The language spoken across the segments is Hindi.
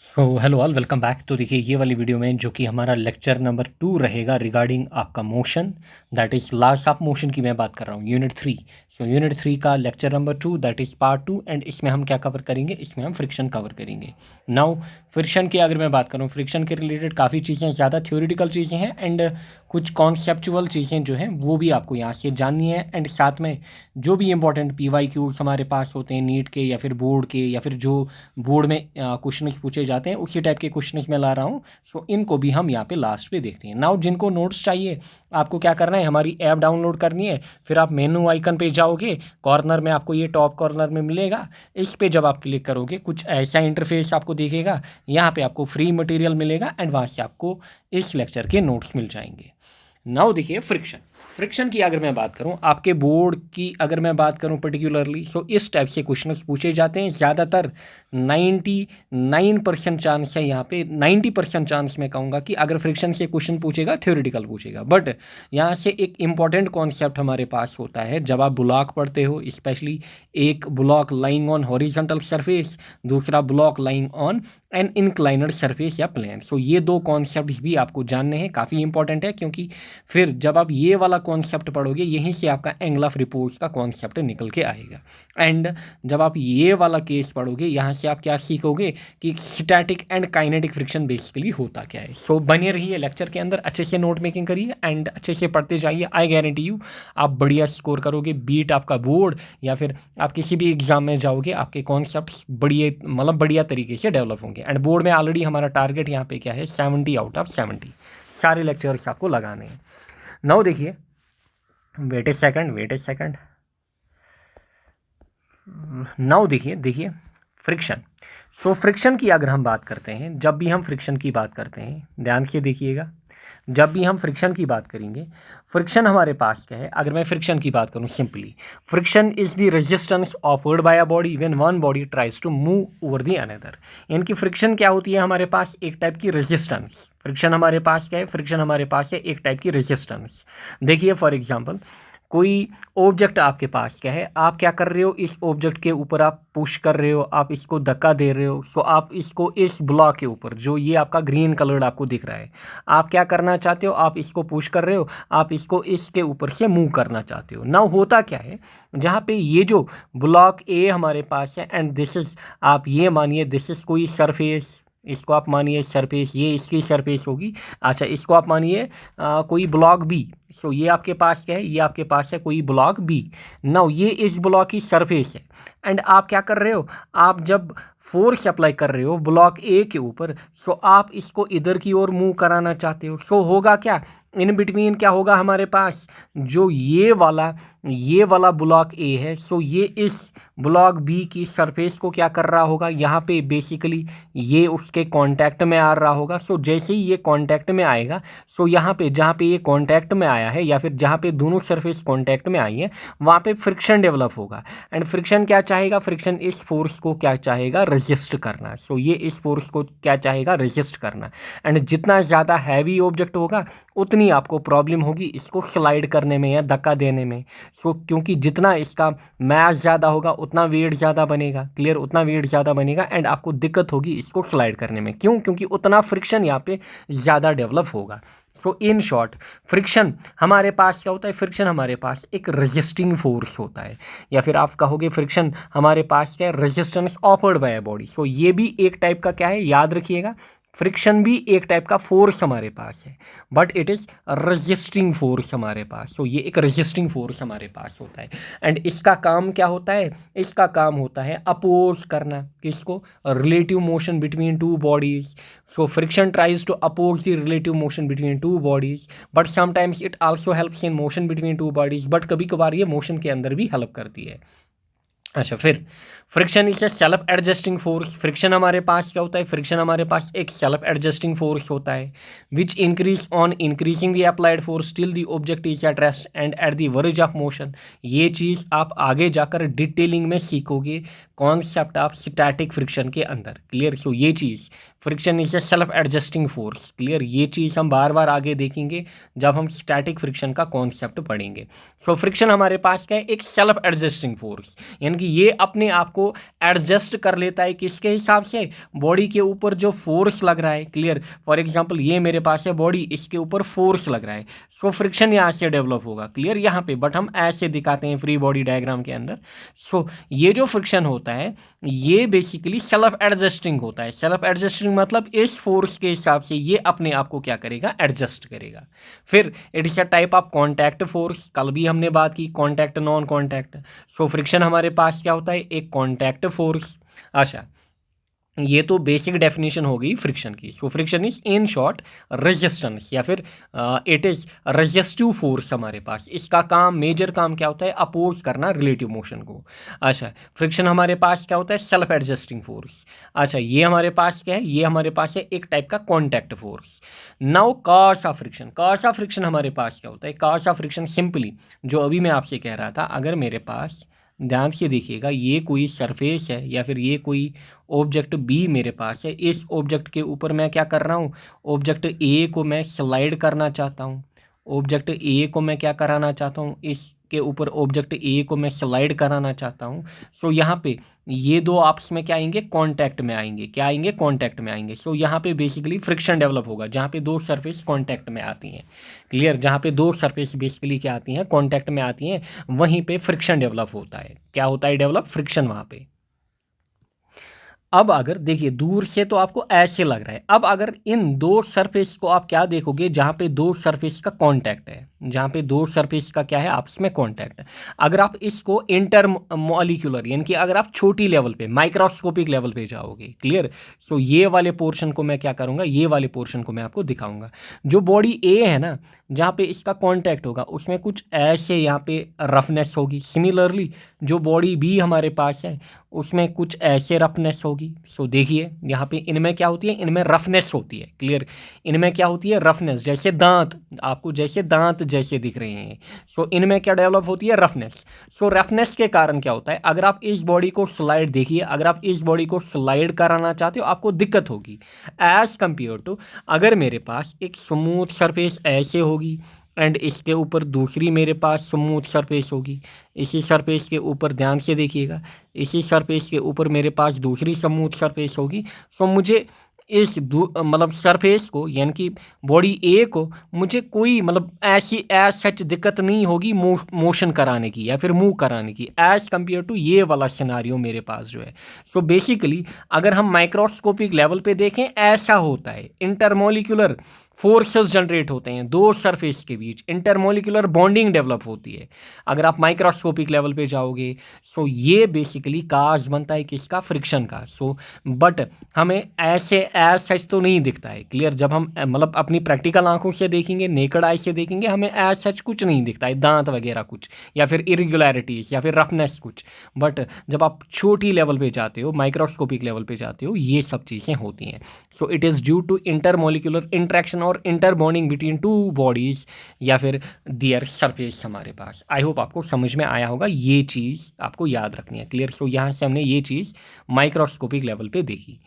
So hello all, welcome back. तो देखिए ये वाली वीडियो में जो कि हमारा लेक्चर नंबर 2 रहेगा रिगार्डिंग आपका motion, that is loss of motion की मैं बात कर रहा हूँ, यूनिट 3। सो यूनिट 3 का lecture number 2 that is part 2 and इसमें हम क्या कवर करेंगे, इसमें हम फ्रिक्शन कवर करेंगे। नाउ फ्रिक्शन की अगर मैं बात करूँ, फ्रिक्शन के रिलेटेड काफ़ी चीज़ें, ज़्यादा थ्योरेटिकल चीज़ें हैं एंड कुछ कॉन्सेप्चुअल चीज़ें जो हैं वो भी आपको यहाँ से जाननी है। एंड साथ में जो भी इंपॉर्टेंट PYQs हमारे पास होते हैं नीट के या फिर बोर्ड के या फिर जो बोर्ड में क्वेश्चन पूछे जाते हैं उसी टाइप के क्वेश्चन मैं ला रहा हूँ। सो इनको भी हम यहाँ पे लास्ट पे देखते हैं। नाउ जिनको नोट्स चाहिए आपको क्या करना है, हमारी ऐप डाउनलोड करनी है। फिर आप मेनू आइकन पे जाओगे, कॉर्नर में आपको ये टॉप कॉर्नर में मिलेगा, इस पे जब आप क्लिक करोगे कुछ ऐसा इंटरफेस आपको दिखेगा। यहाँ पे आपको फ्री मटेरियल मिलेगा एंड वहाँ से आपको इस लेक्चर के नोट्स मिल जाएंगे। नाउ देखिए फ्रिक्शन की अगर मैं बात करूं, आपके बोर्ड की अगर मैं बात करूं पर्टिकुलरली, सो इस टाइप से क्वेश्चन पूछे जाते हैं। ज़्यादातर 99% चांस है, यहाँ पे 90% चांस मैं कहूँगा कि अगर फ्रिक्शन से क्वेश्चन पूछेगा थ्योरेटिकल पूछेगा। बट यहाँ से एक इम्पॉर्टेंट कॉन्सेप्ट हमारे पास होता है जब आप ब्लॉक पढ़ते हो, स्पेशली एक block lying on horizontal surface, दूसरा block lying on an inclined surface या प्लेन। सो ये दो कॉन्सेप्ट भी आपको जानने हैं, काफ़ी इंपॉर्टेंट है, क्योंकि फिर जब आप ये वाला कॉन्सेप्ट पढ़ोगे यहीं से आपका एंगल ऑफ रिपोर्ट का कॉन्सेप्ट निकल के आएगा। एंड जब आप ये वाला केस पढ़ोगे यहाँ से आप क्या सीखोगे कि static and kinetic friction basically होता क्या है। सो बने रहिए लेक्चर के अंदर, अच्छे से नोट मेकिंग करिए एंड अच्छे से पढ़ते जाइए। आई गारंटी यू आप बढ़िया स्कोर करोगे, बीट आपका बोर्ड या फिर आप किसी भी एग्जाम में जाओगे, आपके कॉन्सेप्ट बढ़िया मतलब बढ़िया तरीके से डेवलप होंगे। एंड बोर्ड में ऑलरेडी हमारा टारगेट यहाँ पे क्या है, 70 आउट ऑफ 70 सारे लेक्चर्स आपको लगाने हैं। नाउ देखिए, वेट ए सेकंड। नाउ देखिए फ्रिक्शन। सो फ्रिक्शन की अगर हम बात करते हैं, जब भी हम फ्रिक्शन की बात करते हैं ध्यान से देखिएगा, जब भी हम फ्रिक्शन की बात करेंगे, फ्रिक्शन हमारे पास क्या है। अगर मैं फ्रिक्शन की बात करूं, simply friction is the resistance offered by a body when one body tries to move over the another. यानी कि फ्रिक्शन क्या होती है हमारे पास, एक टाइप की रेजिस्टेंस। फ्रिक्शन हमारे पास क्या है, फ्रिक्शन हमारे पास है एक टाइप की रेजिस्टेंस। देखिए फॉर एग्जांपल, कोई ऑब्जेक्ट आपके पास क्या है, आप क्या कर रहे हो, इस ऑब्जेक्ट के ऊपर आप पुश कर रहे हो, आप इसको धक्का दे रहे हो। सो आप इसको इस ब्लॉक के ऊपर, जो ये आपका ग्रीन कलर्ड आपको दिख रहा है, आप क्या करना चाहते हो, आप इसको पुश कर रहे हो, आप इसको इसके ऊपर से मूव करना चाहते हो। नाउ होता क्या है, जहाँ पे ये जो ब्लॉक ए हमारे पास है एंड दिस इज, आप ये मानिए दिस इज कोई सरफेस, इसको आप मानिए सरफेस, ये इसकी सरफेस होगी। अच्छा, इसको आप मानिए कोई ब्लॉक बी। सो ये आपके पास क्या है, ये आपके पास है कोई ब्लॉक बी। नाउ ये इस ब्लॉक की सरफेस है एंड आप क्या कर रहे हो, आप जब फोर्स अप्लाई कर रहे हो ब्लॉक ए के ऊपर, सो आप इसको इधर की ओर मूव कराना चाहते हो। सो होगा क्या, इन बिटवीन क्या होगा हमारे पास, जो ये वाला ब्लॉक ए है, सो ये इस ब्लॉक बी की सरफेस को क्या कर रहा होगा, यहाँ पे बेसिकली ये उसके कांटेक्ट में आ रहा होगा। सो जैसे ही ये कांटेक्ट में आएगा, सो यहाँ पे जहाँ पे ये कांटेक्ट में आया है या फिर जहाँ पे दोनों सरफेस कांटेक्ट में आई है, वहाँ पे फ्रिक्शन डेवलप होगा। एंड फ्रिक्शन क्या चाहेगा, फ्रिक्शन इस फोर्स को क्या चाहेगा, रेजिस्ट करना। सो ये इस फोर्स को क्या चाहेगा, रेजिस्ट करना। एंड जितना ज़्यादा हैवी ऑब्जेक्ट होगा उतनी आपको प्रॉब्लम होगी इसको स्लाइड करने में या धक्का देने में। सो क्योंकि जितना इसका मास ज़्यादा होगा उतना वेट ज़्यादा बनेगा, क्लियर, उतना वेट ज़्यादा बनेगा एंड आपको दिक्कत होगी इसको स्लाइड करने में। क्यों, क्योंकि उतना फ्रिक्शन यहाँ पे ज़्यादा डेवलप होगा। सो इन शॉर्ट, फ्रिक्शन हमारे पास क्या होता है, फ्रिक्शन हमारे पास एक रेजिस्टिंग फोर्स होता है, या फिर आप कहोगे फ्रिक्शन हमारे पास क्या है, resistance offered by a body. So ये भी एक टाइप का क्या है, याद रखिएगा, फ्रिक्शन भी एक टाइप का फोर्स हमारे पास है, but it is resisting force हमारे पास। तो ये एक रजिस्टिंग फोर्स हमारे पास होता है एंड इसका काम क्या होता है, इसका काम होता है अपोज करना, किसको, relative motion between two bodies. So friction tries to oppose the relative motion between two bodies, but sometimes it also helps in motion between two bodies, but कभी कभार ये मोशन के अंदर भी हेल्प करती है। अच्छा, फिर friction is a self adjusting force. Friction हमारे पास क्या होता है, फ्रिक्शन हमारे पास एक सेल्फ एडजस्टिंग फोर्स होता है which increase on increasing the applied force till the object is at rest and eight the verge of motion. ये चीज़ आप आगे जाकर डिटेलिंग में सीखोगे कॉन्सेप्ट ऑफ स्टैटिक फ्रिक्शन के अंदर, क्लियर। सो ये चीज़ friction is a self adjusting force. Clear, ये चीज़ हम बार बार आगे देखेंगे जब हम स्टैटिक फ्रिक्शन का कॉन्सेप्ट पढ़ेंगे। सो फ्रिक्शन हमारे पास क्या है, एक सेल्फ एडजस्टिंग फोर्स, यानी कि ये अपने आप को एडजस्ट कर लेता है किसके हिसाब से, बॉडी के ऊपर जो फोर्स लग रहा है। क्लियर, फॉर एग्जांपल ये मेरे पास है बॉडी, इसके ऊपर फोर्स लग रहा है, सो फ्रिक्शन यहाँ से डेवलप होगा। क्लियर, यहाँ पे बट हम ऐसे दिखाते हैं फ्री बॉडी डायग्राम के अंदर। सो ये जो फ्रिक्शन होता है ये बेसिकली सेल्फ एडजस्टिंग होता है। सेल्फ एडजस्टिंग मतलब इस फोर्स के हिसाब से ये अपने आप को क्या करेगा, एडजस्ट करेगा। फिर it is a type of contact force, कल भी हमने बात की contact non contact. So friction हमारे पास क्या होता है, एक कॉन्टैक्ट फोर्स। अच्छा, ये तो बेसिक डेफिनेशन हो गई फ्रिक्शन की। So friction is in short resistance या फिर इट इज रेजिस्टिव फोर्स हमारे पास। इसका काम, मेजर काम क्या होता है, अपोज करना रिलेटिव मोशन को। अच्छा, फ्रिक्शन हमारे पास क्या होता है, सेल्फ एडजस्टिंग फोर्स। अच्छा, ये हमारे पास क्या है, ये हमारे पास है एक टाइप का contact force. Now cause of friction, cause of friction हमारे पास क्या होता है, कॉज ऑफ फ्रिक्शन सिंपली जो अभी मैं आपसे कह रहा था, अगर मेरे पास, ध्यान से देखिएगा, ये कोई सरफेस है या फिर ये कोई ऑब्जेक्ट बी मेरे पास है, इस ऑब्जेक्ट के ऊपर मैं क्या कर रहा हूँ, ऑब्जेक्ट ए को मैं स्लाइड करना चाहता हूँ, ऑब्जेक्ट ए को मैं क्या कराना चाहता हूँ, इसके ऊपर ऑब्जेक्ट ए को मैं स्लाइड कराना चाहता हूँ। सो यहाँ पे ये दो आपस में क्या आएंगे, कांटेक्ट में आएंगे, क्या आएंगे, कांटेक्ट में आएंगे। सो यहाँ पे बेसिकली फ्रिक्शन डेवलप होगा जहाँ पे दो सरफेस कांटेक्ट में आती हैं। क्लियर, जहाँ पे दो सरफेस बेसिकली क्या आती हैं, कांटेक्ट में आती हैं, वहीं पे फ्रिक्शन डेवलप होता है। क्या होता है डेवलप, फ्रिक्शन वहाँ पे। अब अगर देखिए दूर से तो आपको ऐसे लग रहा है, अब अगर इन दो सरफेस को आप क्या देखोगे, जहाँ पे दो सरफेस का कांटेक्ट है, जहाँ पे दो सरफेस का क्या है आपस में कांटेक्ट है, अगर आप इसको इंटर मॉलिक्यूलर यानी कि अगर आप छोटी लेवल पे माइक्रोस्कोपिक लेवल पे जाओगे। क्लियर, सो ये वाले पोर्शन को मैं क्या करूँगा, ये वाले पोर्शन को मैं आपको दिखाऊंगा। जो बॉडी ए है ना, जहाँ पे इसका कांटेक्ट होगा उसमें कुछ ऐसे यहाँ पे रफनेस होगी। सिमिलरली जो बॉडी बी हमारे पास है उसमें कुछ ऐसे रफनेस होगी। सो देखिए यहाँ पे इनमें क्या होती है, इनमें रफनेस होती है। क्लियर, इनमें क्या होती है, रफनेस, जैसे दांत, आपको जैसे दांत जैसे दिख रहे हैं। सो इनमें क्या डेवलप होती है, रफनेस। सो रफनेस के कारण क्या होता है, अगर आप इस बॉडी को स्लाइड, देखिए अगर आप इस बॉडी को स्लाइड कराना चाहते हो आपको दिक्कत होगी एज कंपेयर टू अगर मेरे पास एक स्मूथ सरफेस ऐसे होगी एंड इसके ऊपर दूसरी मेरे पास स्मूथ सरफेस होगी। इसी सरफेस के ऊपर ध्यान से देखिएगा, इसी सरफेस के ऊपर मेरे पास दूसरी स्मूथ सरफेस होगी। सो मुझे इस मतलब सरफेस को यानी कि बॉडी ए को मुझे कोई मतलब ऐसी एज सच दिक्कत नहीं होगी मोशन कराने की या फिर मूव कराने की एज कंपेयर टू ये वाला सिनारियो मेरे पास जो है। सो बेसिकली अगर हम माइक्रोस्कोपिक लेवल पे देखें ऐसा होता है, इंटरमोलिकुलर फोर्सेस जनरेट होते हैं दो सरफेस के बीच, इंटरमोलिकुलर बॉन्डिंग डेवलप होती है। अगर आप माइक्रोस्कोपिक लेवल पे जाओगे सो ये बेसिकली काज बनता है किसका, फ्रिक्शन का। सो बट हमें ऐसे एज सच तो नहीं दिखता है। क्लियर, जब हम मतलब अपनी प्रैक्टिकल आंखों से देखेंगे, नेकड आई से देखेंगे, हमें एज सच कुछ नहीं दिखता है, दांत वगैरह कुछ या फिर इरेगुलरिटीज या फिर रफनेस कुछ। बट जब आप छोटी लेवल पे जाते हो, माइक्रोस्कोपिक लेवल पे जाते हो, ये सब चीज़ें होती हैं। So it is due to intermolecular interaction और inter bonding between two bodies या फिर दियर सरफेस हमारे पास। आई होप आपको समझ में आया होगा, ये चीज़ आपको याद रखनी है। क्लियर, सो यहाँ से हमने ये चीज़ माइक्रोस्कोपिक लेवल पे देखी।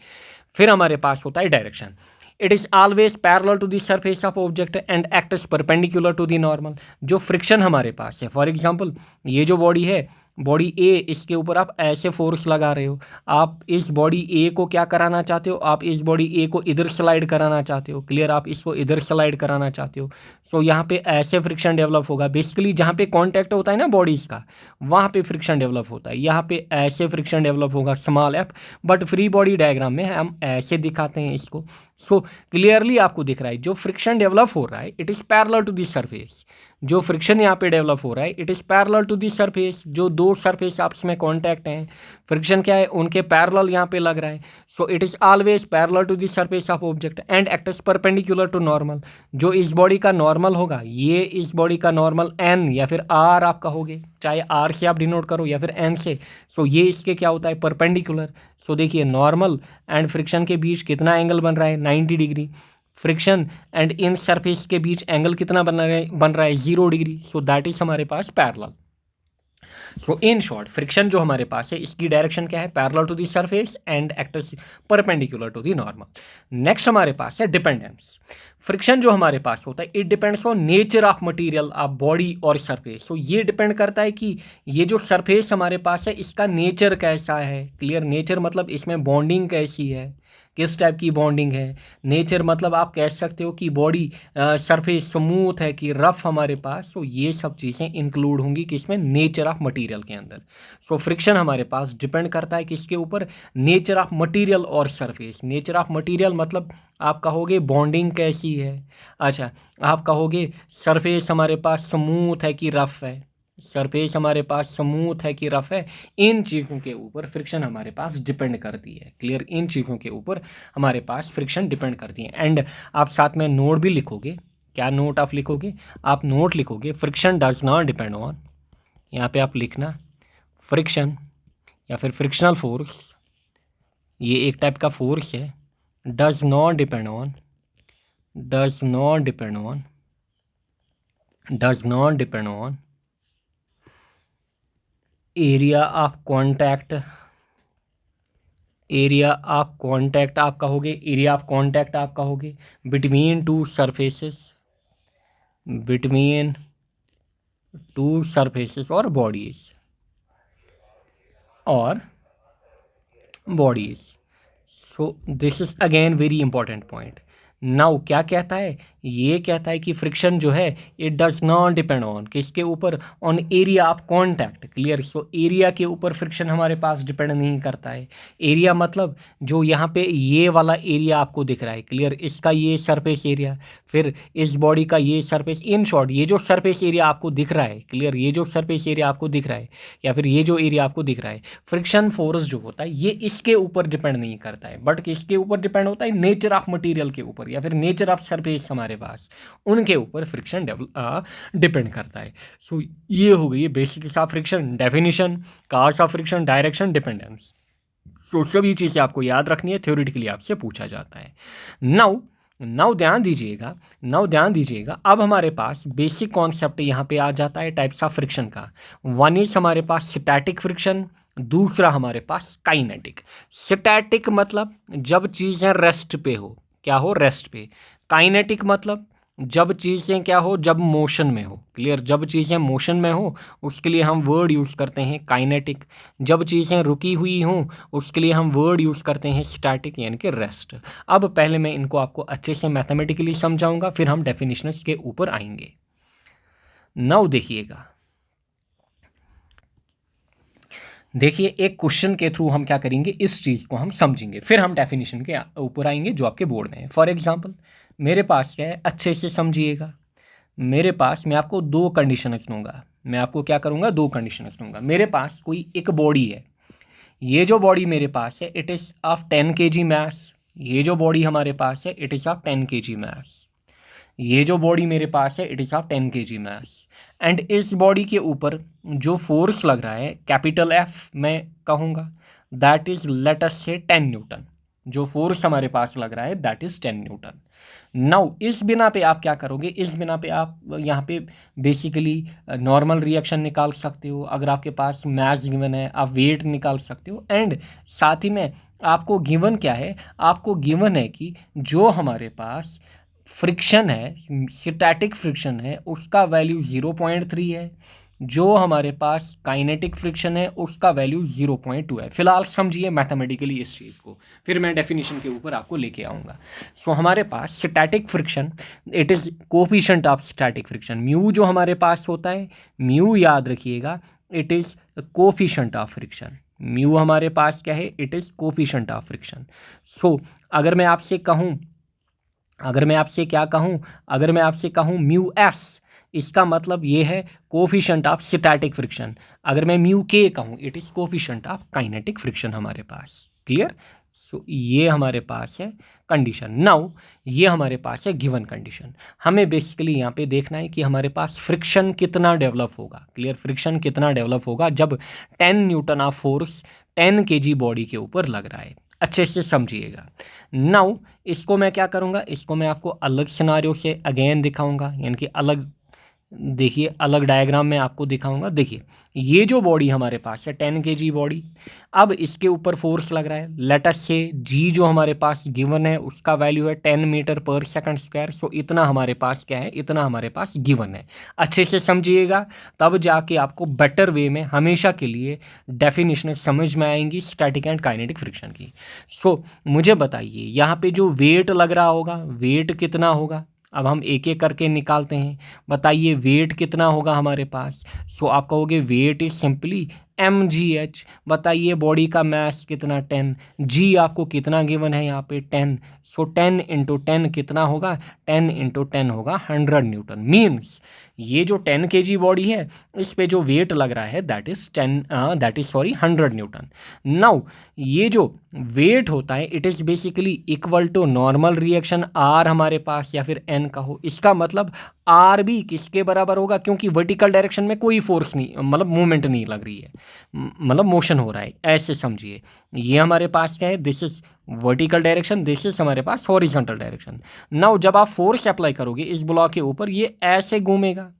फिर हमारे पास होता है direction. It is always parallel to the surface of object and acts perpendicular to the normal. जो फ्रिक्शन हमारे पास है, फॉर एग्जांपल ये जो बॉडी है, बॉडी ए, इसके ऊपर आप ऐसे फोर्स लगा रहे हो, आप इस बॉडी ए को क्या कराना चाहते हो, आप इस बॉडी ए को इधर स्लाइड कराना चाहते हो। क्लियर, आप इसको इधर स्लाइड कराना चाहते हो। सो यहाँ पे ऐसे फ्रिक्शन डेवलप होगा। बेसिकली जहाँ पे कांटेक्ट होता है ना बॉडीज़ का, वहाँ पे फ्रिक्शन डेवलप होता है। यहाँ पे ऐसे फ्रिक्शन डेवलप होगा, small F, but free body diagram में हम ऐसे दिखाते हैं इसको। सो क्लियरली आपको दिख रहा है जो फ्रिक्शन डेवलप हो रहा है it is parallel to the surface. जो फ्रिक्शन यहाँ पे डेवलप हो रहा है it is parallel to the surface. जो दो सरफेस आपस में कांटेक्ट हैं, फ्रिक्शन क्या है, उनके पैरेलल यहाँ पे लग रहा है। So it is always parallel to the surface of object and acts perpendicular to normal. जो इस बॉडी का नॉर्मल होगा, ये इस बॉडी का नॉर्मल एन या फिर आर आप कहोगे, चाहे आर से आप डिनोट करो या फिर एन से। सो ये इसके क्या होता है, परपेंडिकुलर। सो देखिए नॉर्मल एंड फ्रिक्शन के बीच कितना एंगल बन रहा है, 90 degree. Friction and in surface के बीच एंगल कितना बन रहा है 0 डिग्री। सो दैट इज हमारे पास parallel. So in short friction जो हमारे पास है इसकी डायरेक्शन क्या है, parallel to the surface and acts perpendicular to the normal. Next हमारे पास है डिपेंडेंस। फ्रिक्शन जो हमारे पास होता है it depends on nature of material of body और सरफेस। सो ये डिपेंड करता है कि ये जो सरफेस हमारे पास है इसका नेचर कैसा है। क्लियर, नेचर मतलब इसमें बॉन्डिंग कैसी है, किस टाइप की बॉन्डिंग है। नेचर मतलब आप कह सकते हो कि बॉडी सरफेस स्मूथ है कि रफ हमारे पास। तो ये सब चीज़ें इंक्लूड होंगी किसमें, नेचर ऑफ मटेरियल के अंदर। सो फ्रिक्शन हमारे पास डिपेंड करता है किसके ऊपर, नेचर ऑफ मटेरियल और सरफेस। नेचर ऑफ मटेरियल मतलब आप कहोगे बॉन्डिंग कैसी है, अच्छा आप कहोगे सरफेस हमारे पास स्मूथ है कि रफ है, सरफेस हमारे पास स्मूथ है कि रफ है। इन चीज़ों के ऊपर फ्रिक्शन हमारे पास डिपेंड करती है। क्लियर, इन चीज़ों के ऊपर हमारे पास फ्रिक्शन डिपेंड करती है। एंड आप साथ में नोट भी लिखोगे, क्या नोट आप लिखोगे, आप नोट लिखोगे friction does not depend on, यहाँ पे आप लिखना फ्रिक्शन या फिर फ्रिक्शनल फोर्स, ये एक टाइप का फोर्स है, does not depend on, does not depend on, does not depend on area of contact, area of contact आप कहोगे, एरिया ऑफ कांटेक्ट आप कहोगे between two surfaces, between two surfaces और बॉडीज, और bodies. So this is again very important point. Now क्या कहता है, ये कहता है कि फ्रिक्शन जो है it does not depend on, किसके ऊपर, on area of contact. Clear, so area के ऊपर फ्रिक्शन हमारे पास डिपेंड नहीं करता है। एरिया मतलब जो यहाँ पे ये वाला एरिया आपको दिख रहा है, क्लियर, इसका ये सरफेस एरिया, फिर इस बॉडी का ये सरफेस, इन शॉर्ट ये जो सरफेस एरिया आपको दिख रहा है, क्लियर, ये जो सरफेस एरिया आपको दिख रहा है या फिर ये जो एरिया आपको दिख रहा है, फ्रिक्शन फोर्स जो होता है ये इसके ऊपर डिपेंड नहीं करता है, बट किसके ऊपर डिपेंड होता है, नेचर ऑफ मटेरियल के ऊपर या फिर नेचर ऑफ सरफेस हमारे पास, उनके ऊपर फ्रिक्शन डिपेंड करता है। सो ये हो गई basics of friction, definition, cause of friction, direction, dependence. So सभी चीज़ें आपको याद रखनी है, थ्योरेटिकली आपसे पूछा जाता है। नाउ ध्यान दीजिएगा, नाउ ध्यान दीजिएगा, अब हमारे पास बेसिक कॉन्सेप्ट यहाँ पे आ जाता है टाइप्स ऑफ फ्रिक्शन का। वन इज हमारे पास स्टैटिक फ्रिक्शन, दूसरा हमारे पास काइनेटिक। स्टैटिक मतलब जब चीज़ें रेस्ट पे हो, क्या हो, रेस्ट पे। काइनेटिक मतलब जब चीज़ें क्या हो, जब मोशन में हो। क्लियर, जब चीज़ें मोशन में हो उसके लिए हम वर्ड यूज़ करते हैं काइनेटिक, जब चीज़ें रुकी हुई हों उसके लिए हम वर्ड यूज़ करते हैं स्टैटिक यानी कि रेस्ट। अब पहले मैं इनको आपको अच्छे से मैथमेटिकली समझाऊंगा, फिर हम डेफिनेशंस के ऊपर आएंगे। नाउ देखिएगा, देखिए एक क्वेश्चन के थ्रू हम क्या करेंगे, इस चीज़ को हम समझेंगे, फिर हम डेफिनेशन के ऊपर आएंगे जो आपके बोर्ड में है। फॉर एग्जांपल मेरे पास क्या है, अच्छे से समझिएगा, मेरे पास, मैं आपको दो कंडीशंस दूंगा, मैं आपको क्या करूंगा, दो कंडीशंस दूंगा। मेरे पास कोई एक बॉडी है, ये जो बॉडी मेरे पास है इट इज़ ऑफ 10 kg मास, ये जो बॉडी हमारे पास है इट इज़ ऑफ 10 kg मास, ये जो बॉडी मेरे पास है it is of 10 kg mass. And इस बॉडी के ऊपर जो फोर्स लग रहा है कैपिटल एफ मैं कहूँगा, दैट इज़ लेट अस से 10 न्यूटन। जो फोर्स हमारे पास लग रहा है दैट इज़ 10 न्यूटन। नाउ इस बिना पे आप क्या करोगे, इस बिना पे आप यहाँ पे बेसिकली नॉर्मल रिएक्शन निकाल सकते हो, अगर आपके पास मास गिवन है आप वेट निकाल सकते हो। एंड साथ ही में आपको गिवन क्या है, आपको गिवन है कि जो हमारे पास फ्रिक्शन है, स्टैटिक फ्रिक्शन है, उसका वैल्यू 0.3 है, जो हमारे पास काइनेटिक फ्रिक्शन है उसका वैल्यू 0.2 है। फिलहाल समझिए मैथमेटिकली इस चीज़ को, फिर मैं डेफिनेशन के ऊपर आपको लेके आऊँगा। सो हमारे पास static friction it is coefficient of static friction, mu जो हमारे पास होता है, म्यू याद रखिएगा, it is coefficient of friction. Mu हमारे पास क्या है, it is coefficient of friction. So अगर मैं आपसे कहूँ, अगर मैं आपसे क्या कहूँ, अगर मैं आपसे कहूँ म्यू एस, इसका मतलब ये है कोफिशिएंट ऑफ स्टैटिक फ्रिक्शन। अगर मैं म्यू के कहूँ it is coefficient of kinetic friction हमारे पास। क्लियर, सो ये हमारे पास है कंडीशन। नाउ ये हमारे पास है गिवन कंडीशन। हमें बेसिकली यहाँ पे देखना है कि हमारे पास फ्रिक्शन कितना डेवलप होगा। क्लियर, फ्रिक्शन कितना डेवलप होगा जब 10 Newton of force 10 kg body के ऊपर लग रहा है। अच्छे से समझिएगा। नाउ इसको मैं क्या करूँगा, इसको मैं आपको अलग सिनारियो से अगेन दिखाऊँगा, यानी कि अलग देखिए अलग डायग्राम में आपको दिखाऊंगा। देखिए ये जो बॉडी हमारे पास है 10 kg बॉडी, अब इसके ऊपर फोर्स लग रहा है। लेट अस से जी जो हमारे पास गिवन है उसका वैल्यू है 10 मीटर पर सेकंड स्क्वायर। सो इतना हमारे पास क्या है, इतना हमारे पास गिवन है। अच्छे से समझिएगा, तब जाके आपको बेटर वे में हमेशा के लिए डेफिनेशन समझ में आएंगी स्टैटिक एंड काइनेटिक फ्रिक्शन की। सो मुझे बताइए यहाँ पे जो वेट लग रहा होगा, वेट कितना होगा? अब हम एक एक करके निकालते हैं। बताइए वेट कितना होगा हमारे पास? सो आप कहोगे वेट इज सिंपली mgh। बताइए बॉडी का मास कितना, 10। जी आपको कितना गिवन है यहाँ पे, 10। सो 10 इंटू 10 कितना होगा, 10 इंटू 10 होगा 100 न्यूटन। मीन्स ये जो 10 kg बॉडी है इस पे जो वेट लग रहा है दैट इज 100 न्यूटन। नाउ ये जो वेट होता है it is basically equal to normal reaction R हमारे पास, या फिर एन कहो। इसका मतलब आर भी किसके बराबर होगा, क्योंकि वर्टिकल डायरेक्शन में कोई फोर्स नहीं, मतलब मूवमेंट नहीं लग रही है, मतलब मोशन हो रहा है, ऐसे समझिए। ये हमारे पास क्या है, this is vertical direction, this is हमारे पास हॉरिजॉन्टल डायरेक्शन। नाउ जब आप फोर्स अप्लाई करोगे इस ब्लॉक के ऊपर ये ऐसे घूमेगा।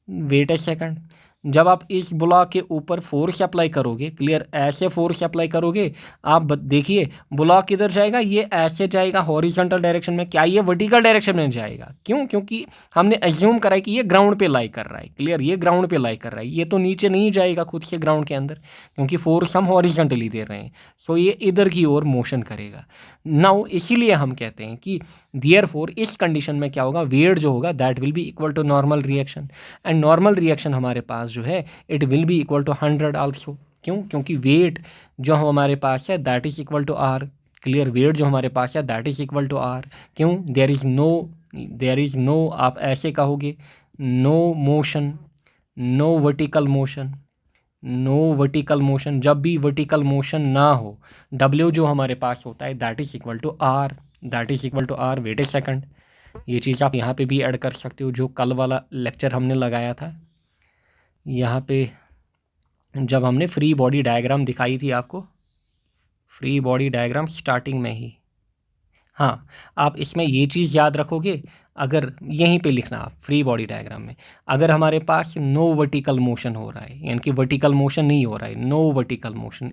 वेट ए सेकंड, जब आप इस ब्लॉक के ऊपर फोर्स अप्लाई करोगे, क्लियर, ऐसे फोर्स अप्लाई करोगे, आप देखिए ब्लॉक किधर जाएगा, ये ऐसे जाएगा हॉरिजॉन्टल डायरेक्शन में। क्या ये वर्टिकल डायरेक्शन में जाएगा? क्यों? क्योंकि हमने अज्यूम करा है कि ये ग्राउंड पे लाई कर रहा है। क्लियर, ये ग्राउंड पे लाई कर रहा है, ये तो नीचे नहीं जाएगा खुद से ग्राउंड के अंदर, क्योंकि फोर्स हम हॉरिजॉन्टली दे रहे हैं। सो ये इधर की ओर मोशन करेगा। नाउ इसीलिए हम कहते हैं कि देयरफॉर इस कंडीशन में क्या होगा, वेट जो होगा that will be equal to normal reaction, and normal reaction हमारे पास जो है it will be equal to 100 also. क्यों? क्योंकि वेट जो हमारे पास है that is equal to R. Clear, weight जो हमारे पास है that is equal to R. क्यों? देयर इज नो, आप ऐसे कहोगे, no motion, no vertical motion, no vertical motion. जब भी वर्टिकल मोशन ना हो, डब्ल्यू जो हमारे पास होता है that is equal to R, that is equal to R. Wait a second, ये चीज़ आप यहाँ पे भी ऐड कर सकते हो, जो कल वाला लेक्चर हमने लगाया था। यहाँ पे जब हमने फ्री बॉडी डायग्राम दिखाई थी आपको, फ्री बॉडी डायग्राम स्टार्टिंग में ही, हाँ, आप इसमें ये चीज़ याद रखोगे, अगर यहीं पे लिखना आप फ्री बॉडी डायग्राम में, अगर हमारे पास नो वर्टिकल मोशन हो रहा है, यानी कि वर्टिकल मोशन नहीं हो रहा है, नो वर्टिकल मोशन,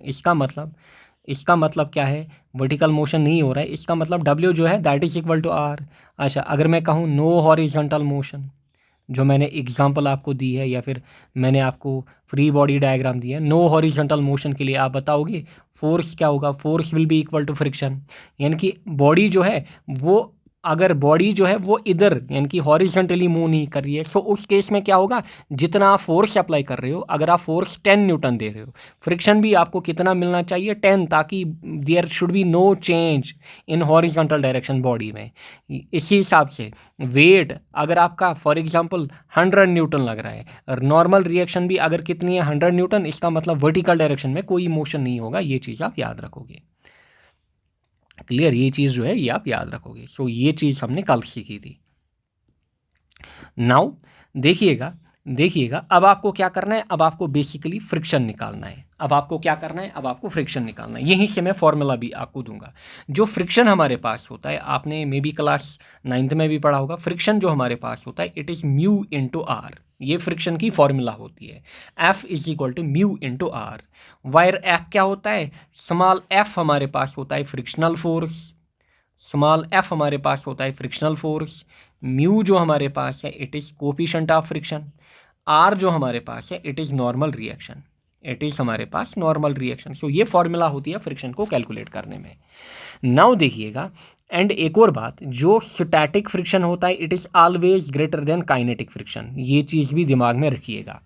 इसका मतलब क्या है, वर्टिकल मोशन नहीं हो रहा है, इसका मतलब डब्ल्यू जो है that is equal to R. अच्छा, अगर मैं कहूँ नो हॉरिजॉन्टल मोशन, जो मैंने एग्जांपल आपको दी है या फिर मैंने आपको फ्री बॉडी डायग्राम दी है, नो हॉरिजॉन्टल मोशन के लिए आप बताओगे फोर्स क्या होगा, force will be equal to friction. यानी कि बॉडी जो है वो, अगर बॉडी जो है वो इधर यानी कि हॉरिजॉन्टली मूव नहीं कर रही है, सो उस केस में क्या होगा, जितना आप फोर्स अप्लाई कर रहे हो, अगर आप फोर्स 10 न्यूटन दे रहे हो, फ्रिक्शन भी आपको कितना मिलना चाहिए, 10, ताकि there should be no change in horizontal direction body में। इसी हिसाब से वेट अगर आपका फॉर एग्जांपल 100 न्यूटन लग रहा है, और नॉर्मल रिएक्शन भी अगर कितनी है 100 न्यूटन, इसका मतलब वर्टिकल डायरेक्शन में कोई मोशन नहीं होगा। ये चीज़ आप याद रखोगे। क्लियर, ये चीज़ जो है ये आप याद रखोगे। सो ये चीज़ हमने कल सीखी थी। नाउ देखिएगा, अब आपको क्या करना है, अब आपको बेसिकली फ्रिक्शन निकालना है। अब आपको क्या करना है, अब आपको फ्रिक्शन निकालना है। यहीं से मैं फॉर्मूला भी आपको दूंगा। जो फ्रिक्शन हमारे पास होता है, आपने मे बी क्लास 9th में भी पढ़ा होगा, फ्रिक्शन जो हमारे पास होता है it is mu into R. ये फ्रिक्शन की फॉर्मूला होती है, F is equal to mu into R. Where F क्या होता है, स्मॉल f हमारे पास होता है फ्रिक्शनल फोर्स, स्मॉल f हमारे पास होता है फ्रिक्शनल फोर्स। म्यू जो हमारे पास है it is coefficient of friction. R जो हमारे पास है it is normal reaction, it is हमारे पास नॉर्मल रिएक्शन। सो ये फॉर्मूला होती है फ्रिक्शन को कैलकुलेट करने में। नाउ देखिएगा, एंड एक और बात, जो स्टैटिक फ्रिक्शन होता है it is always greater than kinetic friction. ये चीज़ भी दिमाग में रखिएगा।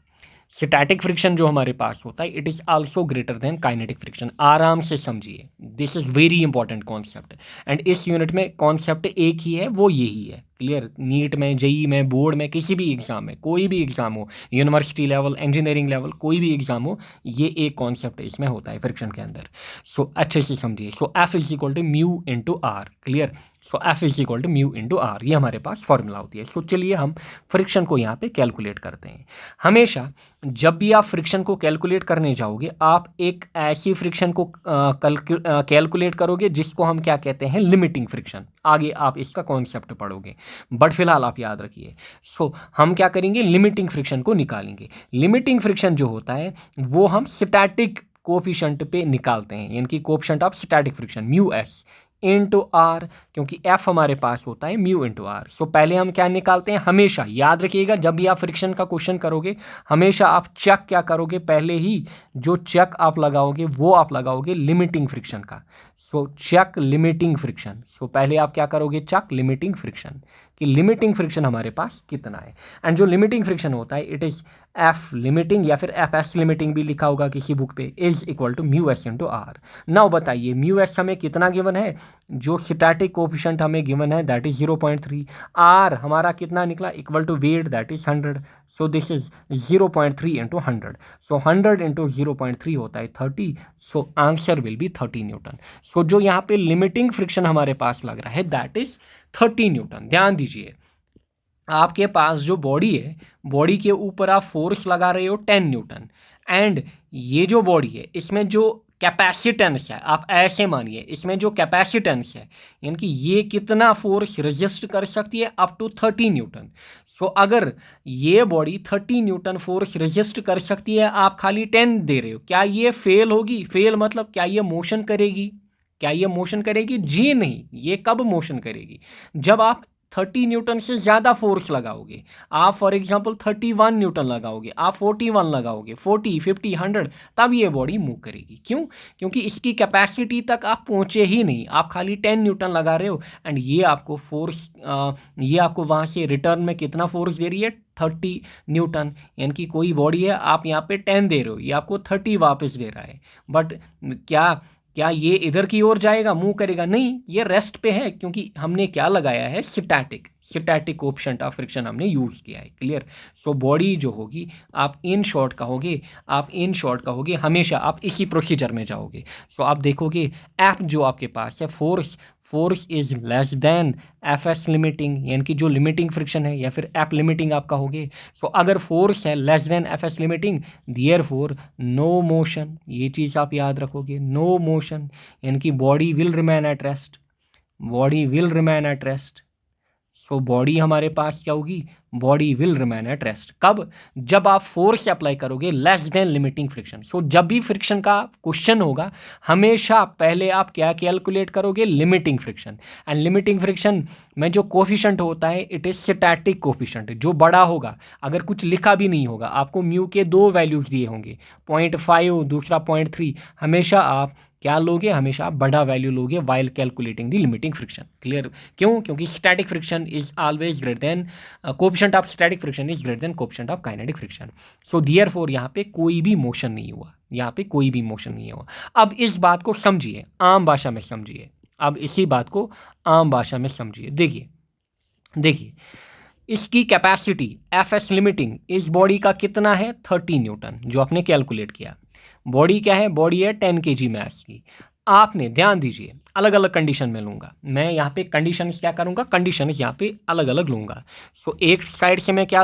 स्टैटिक फ्रिक्शन जो हमारे पास होता है it is also greater than kinetic friction. आराम से समझिए, this is very important concept, and इस यूनिट में कॉन्सेप्ट एक ही है, वो यही है। क्लियर, नीट में, जेई में, बोर्ड में, किसी भी एग्जाम में, कोई भी एग्जाम हो, यूनिवर्सिटी लेवल, इंजीनियरिंग लेवल, कोई भी एग्जाम हो, ये एक कॉन्सेप्ट इसमें होता है फ्रिक्शन के अंदर। सो अच्छे से समझिए। So F is equal to mu into R. Clear, so F is equal to mu into R, ये हमारे पास फॉर्मूला होती है। सो चलिए हम फ्रिक्शन को यहाँ पे कैलकुलेट करते हैं। हमेशा जब भी आप फ्रिक्शन को कैलकुलेट करने जाओगे, आप एक ऐसी फ्रिक्शन को कैलकुलेट करोगे जिसको हम क्या कहते हैं, लिमिटिंग फ्रिक्शन। आगे आप इसका कॉन्सेप्ट पढ़ोगे। बट फिलहाल आप याद रखिए। सो हम क्या करेंगे, लिमिटिंग फ्रिक्शन को निकालेंगे। लिमिटिंग फ्रिक्शन जो होता है वो हम स्टैटिक कोफिशेंट पे निकालते हैं, यानी कि coefficient of static friction mu S into R, क्योंकि एफ हमारे पास होता है म्यू इंटू आर। सो पहले हम क्या निकालते हैं, हमेशा याद रखिएगा जब भी आप फ्रिक्शन का क्वेश्चन करोगे हमेशा आप चेक क्या करोगे, पहले ही जो चेक आप लगाओगे वो आप लगाओगे लिमिटिंग फ्रिक्शन का। So check limiting friction. So पहले आप क्या करोगे, चेक लिमिटिंग फ्रिक्शन कि लिमिटिंग फ्रिक्शन हमारे पास कितना है। एंड जो लिमिटिंग फ्रिक्शन होता है इट इज़ एफ लिमिटिंग या फिर एफ एस लिमिटिंग भी लिखा होगा किसी बुक पे, is equal to mu S into R. Now बताइए म्यू एस हमें कितना गिवन है, जो स्टैटिक कोफिशिएंट हमें गिवन है दैट इज 0.3। आर हमारा कितना निकला, equal to weight that is 100। So this is 0.3 into 100। So 100 into 0.3 होता है 30। So answer will be 30 newton. So जो यहाँ पे लिमिटिंग फ्रिक्शन हमारे पास लग रहा है दैट इज 30 न्यूटन। ध्यान दीजिए आपके पास जो बॉडी है, बॉडी के ऊपर आप फोर्स लगा रहे हो 10 न्यूटन, एंड ये जो बॉडी है इसमें जो कैपेसिटेंस है, आप ऐसे मानिए इसमें जो कैपेसिटेंस है यानी कि ये कितना फोर्स रेजिस्ट कर सकती है, अप टू 30 न्यूटन। सो अगर ये बॉडी 30 न्यूटन फोर्स रेजिस्ट कर सकती है, आप खाली 10 दे रहे हो, क्या ये फेल होगी? फेल मतलब क्या ये मोशन करेगी? क्या ये मोशन करेगी? जी नहीं। ये कब मोशन करेगी, जब आप 30 न्यूटन से ज़्यादा फोर्स लगाओगे। आप फॉर एग्जांपल 31 न्यूटन लगाओगे, आप 41 लगाओगे, 40, 50, 100, तब ये बॉडी मूव करेगी। क्यों? क्योंकि इसकी कैपेसिटी तक आप पहुँचे ही नहीं, आप खाली 10 न्यूटन लगा रहे हो, एंड ये आपको फोर्स ये आपको वहाँ से रिटर्न में कितना फोर्स दे रही है, 30 न्यूटन। यानी कि कोई बॉडी है आप यहाँ पे 10 दे रहे हो, ये आपको 30 वापस दे रहा है। बट क्या ये इधर की ओर जाएगा, मूव करेगा? नहीं, ये रेस्ट पे है, क्योंकि हमने क्या लगाया है, स्टैटिक कोएफिशिएंट ऑफ फ्रिक्शन हमने यूज़ किया है। क्लियर? सो बॉडी जो होगी आप इन शॉर्ट कहोगे, हमेशा आप इसी प्रोसीजर में जाओगे। सो आप देखोगे एफ जो आपके पास है, force is less than F S limiting, यानी कि जो लिमिटिंग फ्रिक्शन है, या फिर एफ लिमिटिंग आप कहोगे। सो अगर फोर्स है less than F S limiting, therefore no motion. ये चीज़ आप याद रखोगे, नो मोशन, यानी कि body will remain at rest. So body हमारे पास क्या होगी, body will remain at rest. कब? जब आप फोर्स अप्लाई करोगे less than limiting friction. So जब भी फ्रिक्शन का क्वेश्चन होगा हमेशा पहले आप क्या कैलकुलेट करोगे, limiting friction. And limiting friction में जो कोफिशिएंट होता है इट इज स्टैटिक कोफिशिएंट, जो बड़ा होगा। अगर कुछ लिखा भी नहीं होगा, आपको म्यू के 2 वैल्यूज दिए होंगे, 0.5 दूसरा 0.3, हमेशा आप क्या लोगे, हमेशा आप बड़ा वैल्यू लोगे while calculating the limiting friction. Clear? क्यों? क्योंकि static friction is always greater then coefficient of static friction is greater then coefficient of kinetic friction. So therefore यहाँ पे कोई भी मोशन नहीं हुआ। अब इस बात को समझिए, आम भाषा में समझिए। इसी बात को आम भाषा में समझिए। देखिए इसकी कैपेसिटी एफ एस लिमिटिंग इस बॉडी का कितना है, 30 न्यूटन, जो आपने कैलकुलेट किया। बॉडी क्या है, बॉडी है 10 kg मास की। आपने ध्यान दीजिए अलग अलग कंडीशन में लूँगा मैं, यहाँ पे कंडीशन क्या करूँगा, कंडीशन यहाँ पे अलग अलग लूँगा। सो एक साइड से मैं क्या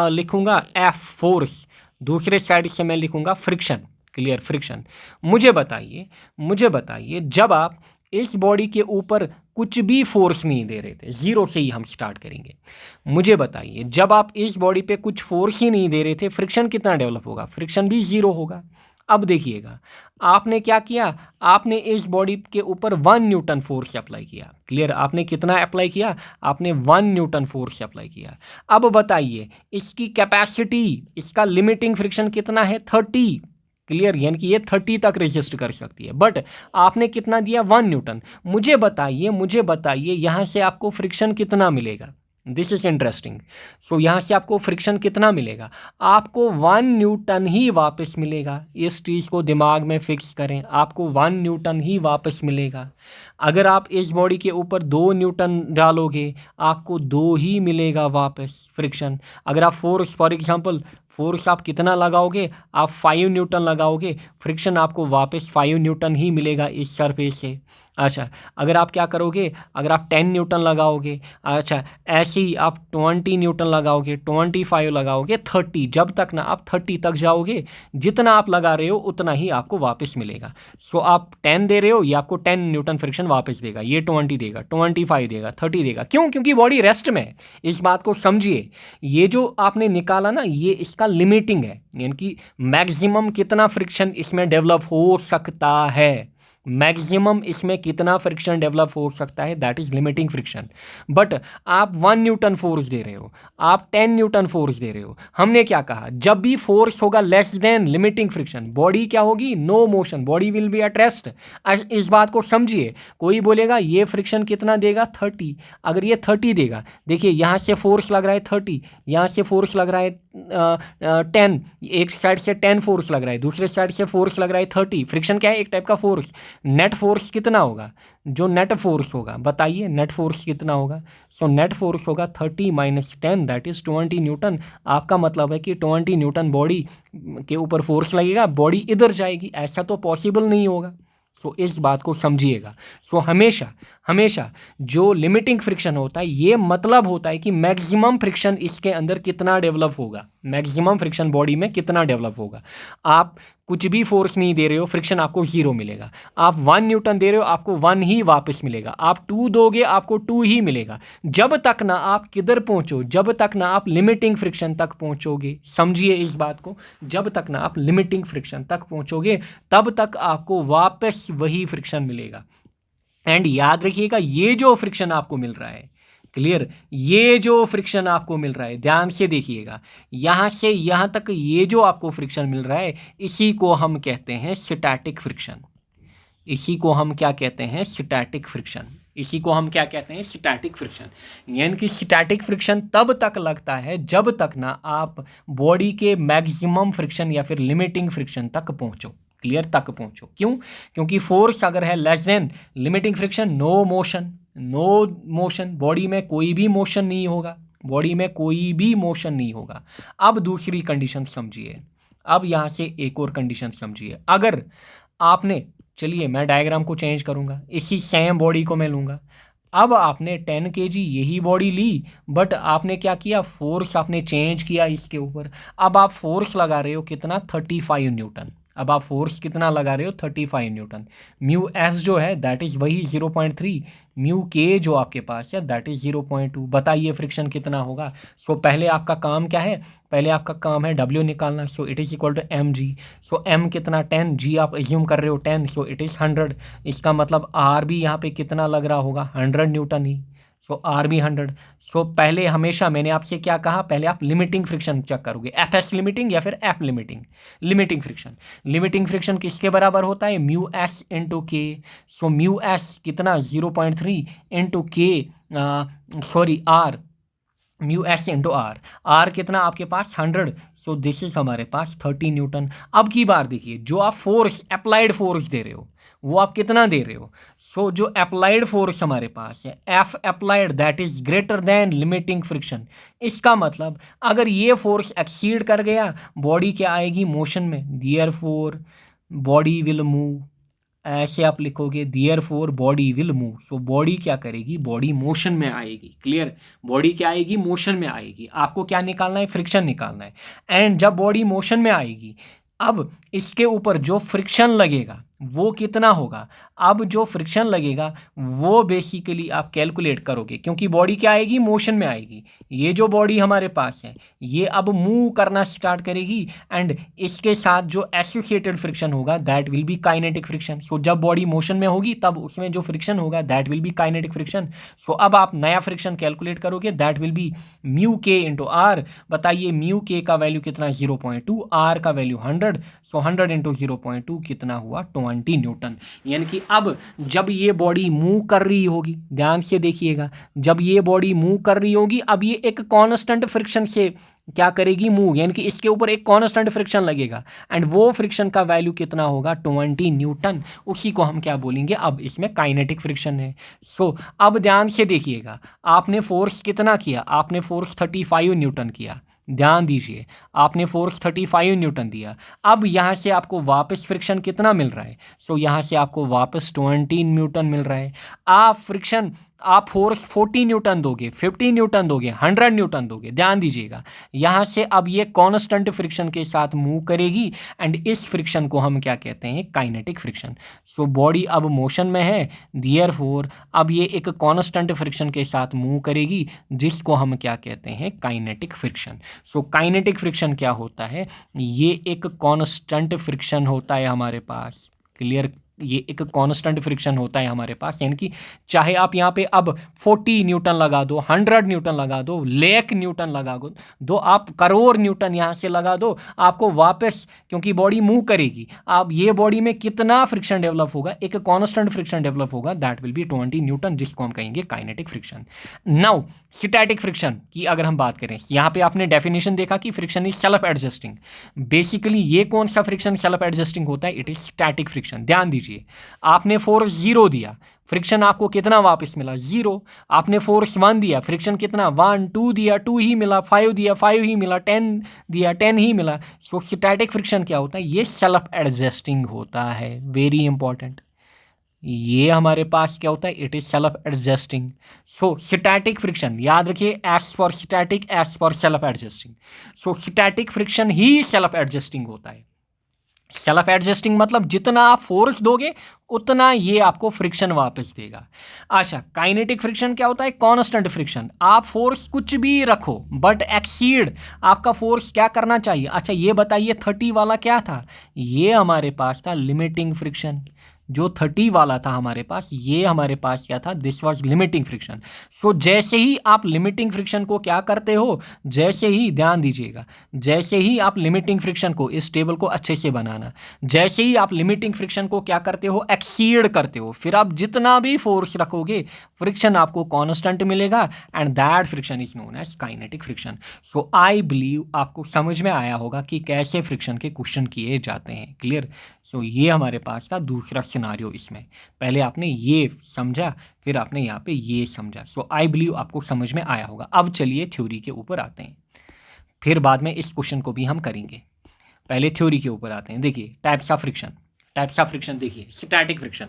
लिखूँगा, एफ फोर्स, दूसरे साइड से मैं लिखूँगा फ्रिक्शन। क्लियर? फ्रिक्शन। मुझे बताइए जब आप इस बॉडी के ऊपर कुछ भी फोर्स नहीं दे रहे थे, ज़ीरो से ही हम स्टार्ट करेंगे। मुझे बताइए जब आप इस बॉडी पे कुछ फोर्स ही नहीं दे रहे थे, फ्रिक्शन कितना डेवलप होगा, फ्रिक्शन भी 0 होगा। अब देखिएगा आपने क्या किया, आपने इस बॉडी के ऊपर 1 न्यूटन फोर्स अप्लाई किया। क्लियर? आपने कितना अप्लाई किया, आपने 1 न्यूटन फोर्स अप्लाई किया। अब बताइए इसकी कैपेसिटी, इसका लिमिटिंग फ्रिक्शन कितना है, 30। क्लियर? यानी कि ये 30 तक रेजिस्ट कर सकती है, बट आपने कितना दिया, 1 न्यूटन। मुझे बताइए यहाँ से आपको फ्रिक्शन कितना मिलेगा। This is interesting. सो यहाँ से आपको फ्रिक्शन कितना मिलेगा, आपको 1 न्यूटन ही वापस मिलेगा। इस चीज़ को दिमाग में फिक्स करें, आपको 1 न्यूटन ही वापस मिलेगा। अगर आप इस बॉडी के ऊपर 2 न्यूटन डालोगे आपको 2 ही मिलेगा वापस फ्रिक्शन। अगर आप फोर्स फॉर एग्जांपल फोर्स आप कितना लगाओगे, आप 5 न्यूटन लगाओगे, फ्रिक्शन आपको वापस 5 न्यूटन ही मिलेगा इस सरफेस से। अच्छा, अगर आप क्या करोगे, अगर आप 10 न्यूटन लगाओगे, अच्छा ऐसे ही आप 20 न्यूटन लगाओगे, 25 लगाओगे, 30, जब तक ना आप 30 तक जाओगे, जितना आप लगा रहे हो उतना ही आपको वापस मिलेगा। सो आप 10 दे रहे हो, ये आपको 10 न्यूटन फ्रिक्शन फ्रिक्शन वापस देगा, ये 20 देगा, 25 देगा, 30 देगा। क्यों? क्योंकि बॉडी रेस्ट में है। इस बात को समझिए, ये जो आपने निकाला ना, ये इसका लिमिटिंग है, यानी कि मैक्सिमम कितना फ्रिक्शन इसमें डेवलप हो सकता है, मैक्सिमम इसमें कितना फ्रिक्शन डेवलप हो सकता है, that is limiting friction. But आप 1 न्यूटन फोर्स दे रहे हो, आप 10 न्यूटन फोर्स दे रहे हो। हमने क्या कहा, जब भी फोर्स होगा less than limiting friction, body क्या होगी, no motion, body will be at rest. इस बात को समझिए। कोई बोलेगा ये फ्रिक्शन कितना देगा, 30। अगर ये 30 देगा, देखिए यहाँ से फोर्स लग रहा है 30, यहाँ से फोर्स लग रहा है 10, एक साइड से 10 फोर्स लग रहा है, दूसरे साइड से फोर्स लग रहा है 30। फ्रिक्शन क्या है, एक टाइप का फोर्स। नेट फोर्स कितना होगा, जो नेट फोर्स होगा, बताइए नेट फोर्स कितना होगा। सो नेट फोर्स होगा 30 माइनस 10, दैट इज 20 न्यूटन। आपका मतलब है कि 20 न्यूटन बॉडी के ऊपर फोर्स लगेगा, बॉडी इधर जाएगी, ऐसा तो पॉसिबल नहीं होगा। सो इस बात को समझिएगा। सो हमेशा हमेशा जो लिमिटिंग फ्रिक्शन होता है, ये मतलब होता है कि मैक्सिमम फ्रिक्शन इसके अंदर कितना डेवलप होगा, मैक्सिमम फ्रिक्शन बॉडी में कितना डेवलप होगा। आप कुछ भी फोर्स नहीं दे रहे हो, फ्रिक्शन आपको 0 मिलेगा। आप 1 न्यूटन दे रहे हो, आपको 1 ही वापस मिलेगा। आप 2 दोगे, आपको 2 ही मिलेगा। जब तक ना आप किधर पहुंचो, जब तक ना आप लिमिटिंग फ्रिक्शन तक पहुंचोगे, समझिए इस बात को, जब तक ना आप लिमिटिंग फ्रिक्शन तक पहुंचोगे, तब तक आपको वापस वही फ्रिक्शन मिलेगा। एंड याद रखिएगा, ये जो फ्रिक्शन आपको मिल रहा है, क्लियर, ये जो फ्रिक्शन आपको मिल रहा है, ध्यान से देखिएगा, यहाँ से यहाँ तक ये जो आपको फ्रिक्शन मिल रहा है, इसी को हम कहते हैं स्टैटिक फ्रिक्शन। इसी को हम क्या कहते हैं, स्टैटिक फ्रिक्शन। इसी को हम क्या कहते हैं, स्टैटिक फ्रिक्शन। यानी कि स्टैटिक फ्रिक्शन तब तक लगता है जब तक ना आप बॉडी के मैक्सिमम फ्रिक्शन या फिर लिमिटिंग फ्रिक्शन तक पहुंचो, क्लियर, तक पहुंचो। क्यों? क्योंकि फोर्स अगर है less than limiting friction, no motion, no motion, body में कोई भी मोशन नहीं होगा, बॉडी में कोई भी मोशन नहीं होगा। अब दूसरी कंडीशन समझिए, अब यहाँ से एक और कंडीशन समझिए। अगर आपने, चलिए मैं डायग्राम को चेंज करूँगा, इसी सेम बॉडी को मैं लूँगा। अब आपने 10 kg यही बॉडी ली, बट आपने क्या किया, फोर्स आपने चेंज किया इसके ऊपर। अब आप फोर्स लगा रहे हो कितना, 35 न्यूटन। अब आप फोर्स कितना लगा रहे हो, 35 न्यूटन। म्यू एस जो है दैट इज़ वही 0.3, म्यू के जो आपके पास है दैट इज़ 0.2। बताइए फ्रिक्शन कितना होगा। सो पहले आपका काम क्या है, पहले आपका काम है डब्ल्यू निकालना। So it is equal to M G. So M कितना, 10, जी आप एज्यूम कर रहे हो 10, सो इट इज़ 100। इसका मतलब आर भी यहाँ पे कितना लग रहा होगा, 100 न्यूटन ही। सो आर भी 100। सो पहले हमेशा मैंने आपसे क्या कहा, पहले आप लिमिटिंग फ्रिक्शन चेक करोगे, एफ एस लिमिटिंग या फिर F limiting. Limiting friction, limiting friction किसके बराबर होता है, म्यू एस इंटू के। सो म्यू एस कितना, 0.3 into K, sorry R, mu S into R. R कितना आपके पास, 100। सो दिस इज हमारे पास 30 न्यूटन। अब की बार देखिए, जो आप फोर्स, अप्लाइड फोर्स दे रहे हो, वो आप कितना दे रहे हो। सो जो अप्लाइड फोर्स हमारे पास है, F applied that is greater then limiting friction. इसका मतलब अगर ये फोर्स एक्सीड कर गया, बॉडी क्या आएगी, मोशन में। देयरफॉर बॉडी विल मूव, ऐसे आप लिखोगे, therefore body will move. So body क्या करेगी, बॉडी मोशन में आएगी, क्लियर, बॉडी क्या आएगी, मोशन में आएगी। आपको क्या निकालना है, फ्रिक्शन निकालना है। एंड जब बॉडी मोशन में आएगी, अब इसके ऊपर जो फ्रिक्शन लगेगा वो कितना होगा। अब जो फ्रिक्शन लगेगा वो बेसिकली आप कैलकुलेट करोगे, क्योंकि बॉडी क्या आएगी, मोशन में आएगी। ये जो बॉडी हमारे पास है, ये अब मूव करना स्टार्ट करेगी, एंड इसके साथ जो एसोसिएटेड फ्रिक्शन होगा that will be kinetic friction. So जब बॉडी मोशन में होगी, तब उसमें जो फ्रिक्शन होगा that will be kinetic friction. So अब आप नया फ्रिक्शन कैलकुलेट करोगे, that will be mu K into R. बताइए म्यू के का वैल्यू कितना, 0.2, आर का वैल्यू 100। सो 100 इंटू 0.2 कितना हुआ, 20 न्यूटन। यानी कि अब जब ये बॉडी मूव कर रही होगी, ध्यान से देखिएगा, जब ये बॉडी मूव कर रही होगी, अब ये एक कांस्टेंट फ्रिक्शन से क्या करेगी, मूव, यानी कि इसके ऊपर एक कांस्टेंट फ्रिक्शन लगेगा, एंड वो फ्रिक्शन का वैल्यू कितना होगा, 20 न्यूटन। उसी को हम क्या बोलेंगे, अब इसमें काइनेटिक फ्रिक्शन है। सो अब ध्यान से देखिएगा, आपने फोर्स कितना किया, आपने फोर्स 35 न्यूटन किया। ध्यान दीजिए, आपने फोर्स 35 न्यूटन दिया। अब यहाँ से आपको वापस फ्रिक्शन कितना मिल रहा है, सो यहाँ से आपको वापस 20 न्यूटन मिल रहा है। आप फ्रिक्शन आप फोर्स 40 न्यूटन दोगे, 50 न्यूटन दोगे, 100 न्यूटन दोगे, ध्यान दीजिएगा यहाँ से अब ये कांस्टेंट फ्रिक्शन के साथ मूव करेगी एंड इस फ्रिक्शन को हम क्या कहते हैं, काइनेटिक फ्रिक्शन। सो बॉडी अब मोशन में है, देयरफॉर अब ये एक कांस्टेंट फ्रिक्शन के साथ मूव करेगी जिसको हम क्या कहते हैं, काइनेटिक फ्रिक्शन। सो काइनेटिक फ्रिक्शन क्या होता है, ये एक कांस्टेंट फ्रिक्शन होता है हमारे पास, क्लियर, ये एक कांस्टेंट फ्रिक्शन होता है हमारे पास, यानी कि चाहे आप यहाँ पे अब 40 न्यूटन लगा दो, 100 न्यूटन लगा दो, लाख न्यूटन लगा दो, आप करोड़ न्यूटन यहाँ से लगा दो, आपको वापस, क्योंकि बॉडी मूव करेगी, आप ये बॉडी में कितना फ्रिक्शन डेवलप होगा, एक कांस्टेंट फ्रिक्शन डेवलप होगा, दैट विल बी 20 न्यूटन, जिसको हम कहेंगे kinetic friction. Now static friction की अगर हम बात करें, यहाँ पे आपने डेफिनेशन देखा कि friction is self adjusting. Basically ये कौन सा फ्रिक्शन सेल्फ एडजस्टिंग होता है, इट इज स्टैटिक फ्रिक्शन। ध्यान दीजिए, आपने फोर्स 0 दिया, फ्रिक्शन आपको कितना वापस मिला, 0। आपने फोर्स 1 दिया, फ्रिक्शन कितना, 1, 2 दिया, 2 ही मिला, 5 दिया, 5 ही मिला, 10 दिया, 10 ही मिला। सो स्टैटिक फ्रिक्शन क्या होता है, ये सेल्फ एडजस्टिंग होता है, वेरी इंपॉर्टेंट। ये हमारे पास क्या होता है, it is self adjusting. So static friction याद रखिए, S for static, S for self adjusting. So static friction he self adjusting होता है। सेल्फ एडजस्टिंग मतलब जितना आप फोर्स दोगे उतना ये आपको फ्रिक्शन वापस देगा। अच्छा, काइनेटिक फ्रिक्शन क्या होता है, कांस्टेंट फ्रिक्शन। आप फोर्स कुछ भी रखो बट एक्सीड, आपका फोर्स क्या करना चाहिए। अच्छा ये बताइए 30 वाला क्या था, ये हमारे पास था लिमिटिंग फ्रिक्शन। जो 30 वाला था हमारे पास, ये हमारे पास क्या था, दिस वाज लिमिटिंग फ्रिक्शन। सो जैसे ही आप लिमिटिंग फ्रिक्शन को क्या करते हो, जैसे ही, ध्यान दीजिएगा, जैसे ही आप लिमिटिंग फ्रिक्शन को, इस टेबल को अच्छे से बनाना, जैसे ही आप लिमिटिंग फ्रिक्शन को क्या करते हो, एक्सीड करते हो, फिर आप जितना भी फोर्स रखोगे फ्रिक्शन आपको कांस्टेंट मिलेगा and that friction is known as kinetic friction. So I believe आपको समझ में आया होगा कि कैसे फ्रिक्शन के क्वेश्चन किए जाते हैं, क्लियर। सो ये हमारे पास था दूसरा सिनारियो। इसमें पहले आपने ये समझा, फिर आपने यहाँ पे ये समझा। सो आई बिलीव आपको समझ में आया होगा। अब चलिए थ्योरी के ऊपर आते हैं, फिर बाद में इस क्वेश्चन को भी हम करेंगे। पहले थ्योरी के ऊपर आते हैं। देखिए types of friction, types of friction देखिए, स्टैटिक फ्रिक्शन,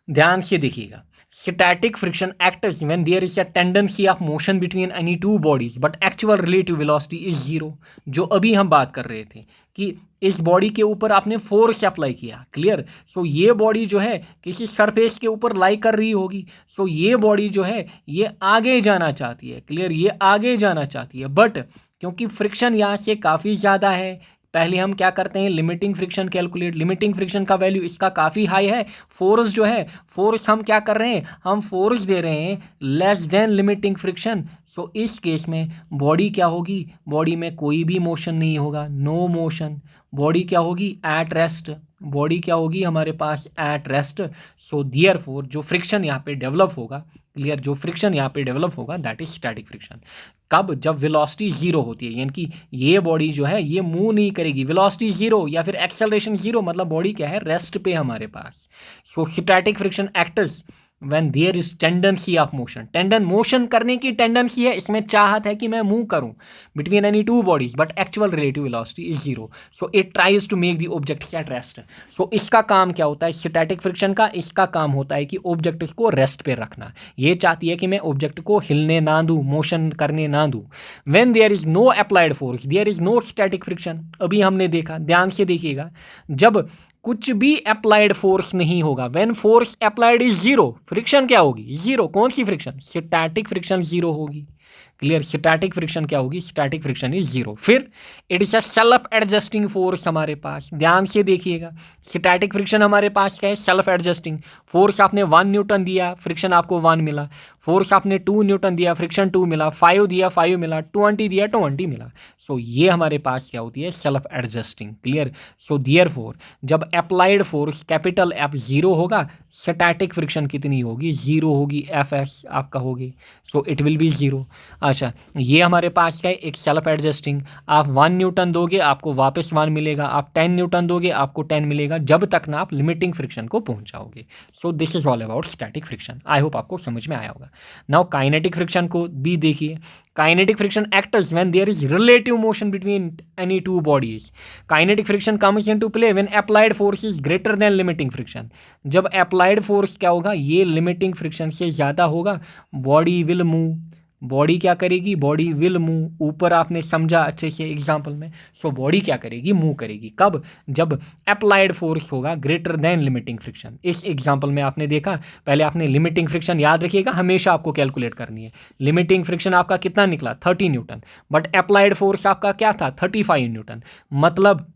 ध्यान से देखिएगा। Static friction acts when there is a tendency of motion between any two bodies but actual relative velocity is 0। जो अभी हम बात कर रहे थे कि इस बॉडी के ऊपर आपने फोर्स अप्लाई किया, क्लियर। सो ये बॉडी जो है किसी सरफेस के ऊपर लाई कर रही होगी, सो ये बॉडी जो है ये आगे जाना चाहती है, क्लियर, ये आगे जाना चाहती है, बट क्योंकि फ्रिक्शन यहाँ से काफ़ी ज़्यादा है, पहले हम क्या करते हैं, limiting friction calculate. Limiting friction का वैल्यू इसका काफ़ी हाई है, फोर्स जो है, फोर्स हम क्या कर रहे हैं, हम फोर्स दे रहे हैं लेस देन लिमिटिंग फ्रिक्शन। सो इस केस में बॉडी क्या होगी, बॉडी में कोई भी मोशन नहीं होगा, नो मोशन। बॉडी क्या होगी, एट रेस्ट, बॉडी क्या होगी हमारे पास, एट रेस्ट। सो देयरफॉर जो फ्रिक्शन यहाँ पे डेवलप होगा, क्लियर, जो फ्रिक्शन यहाँ पे डेवलप होगा दैट इज स्टैटिक फ्रिक्शन। कब, जब वेलोसिटी 0 होती है, यानी कि ये बॉडी जो है ये मूव नहीं करेगी, वेलोसिटी 0 या फिर एक्सेलरेशन 0, मतलब बॉडी क्या है, रेस्ट पे हमारे पास। So static friction acts when there is tendency of motion, motion करने की टेंडेंसी है, इसमें चाहत है कि मैं मूव करूं between any two bodies but actual relative velocity is 0। So it tries to make the object at rest. So इसका काम क्या होता है, स्टैटिक फ्रिक्शन का इसका काम होता है कि ऑब्जेक्ट को रेस्ट पे रखना। ये चाहती है कि मैं ऑब्जेक्ट को हिलने ना दूं, मोशन करने ना दूं। When there is no applied force there is no static friction. अभी हमने देखा, ध्यान से देखिएगा, जब कुछ भी अप्लाइड फोर्स नहीं होगा, when force applied is 0, friction क्या होगी, 0। कौन सी फ्रिक्शन, स्टैटिक फ्रिक्शन 0 होगी, क्लियर। स्टैटिक फ्रिक्शन क्या होगी, स्टैटिक फ्रिक्शन इज 0। फिर it is a self adjusting force हमारे पास, ध्यान से देखिएगा, स्टैटिक फ्रिक्शन हमारे पास क्या है, सेल्फ एडजस्टिंग। फोर्स आपने 1 न्यूटन दिया, फ्रिक्शन आपको 1 मिला, फोर्स आपने 2 न्यूटन दिया, फ्रिक्शन 2 मिला, 5 दिया 5 मिला, 20 दिया 20 मिला। सो ये हमारे पास क्या होती है, self adjusting, clear. So therefore जब अप्लाइड फोर्स कैपिटल F 0 होगा, स्टैटिक फ्रिक्शन कितनी होगी, 0 होगी, Fs आप कहोगे। सो इट विल बी 0। अच्छा, ये हमारे पास क्या है, एक सेल्फ एडजस्टिंग। आप 1 न्यूटन दोगे आपको वापस 1 मिलेगा, आप 10 न्यूटन दोगे आपको 10 मिलेगा, जब तक ना आप लिमिटिंग फ्रिक्शन को पहुंचाओगे। So this is all about static friction. I hope आपको समझ में आया होगा। नाउ काइनेटिक फ्रिक्शन को भी देखिए। Kinetic friction acts when there is relative motion between any two bodies. Kinetic friction comes into play when applied force is greater than limiting friction. जब applied force क्या होगा, ये limiting friction से ज़्यादा होगा, बॉडी विल मूव। बॉडी क्या करेगी, बॉडी विल मूव। ऊपर आपने समझा अच्छे से एग्जाम्पल में। सो बॉडी क्या करेगी, मूव करेगी। कब, जब अप्लाइड फोर्स होगा ग्रेटर देन लिमिटिंग फ्रिक्शन। इस एग्जाम्पल में आपने देखा, पहले आपने लिमिटिंग फ्रिक्शन याद रखिएगा, हमेशा आपको कैलकुलेट करनी है। लिमिटिंग फ्रिक्शन आपका कितना निकला, 30 न्यूटन, बट अप्लाइड फोर्स आपका क्या था, 35 न्यूटन। मतलब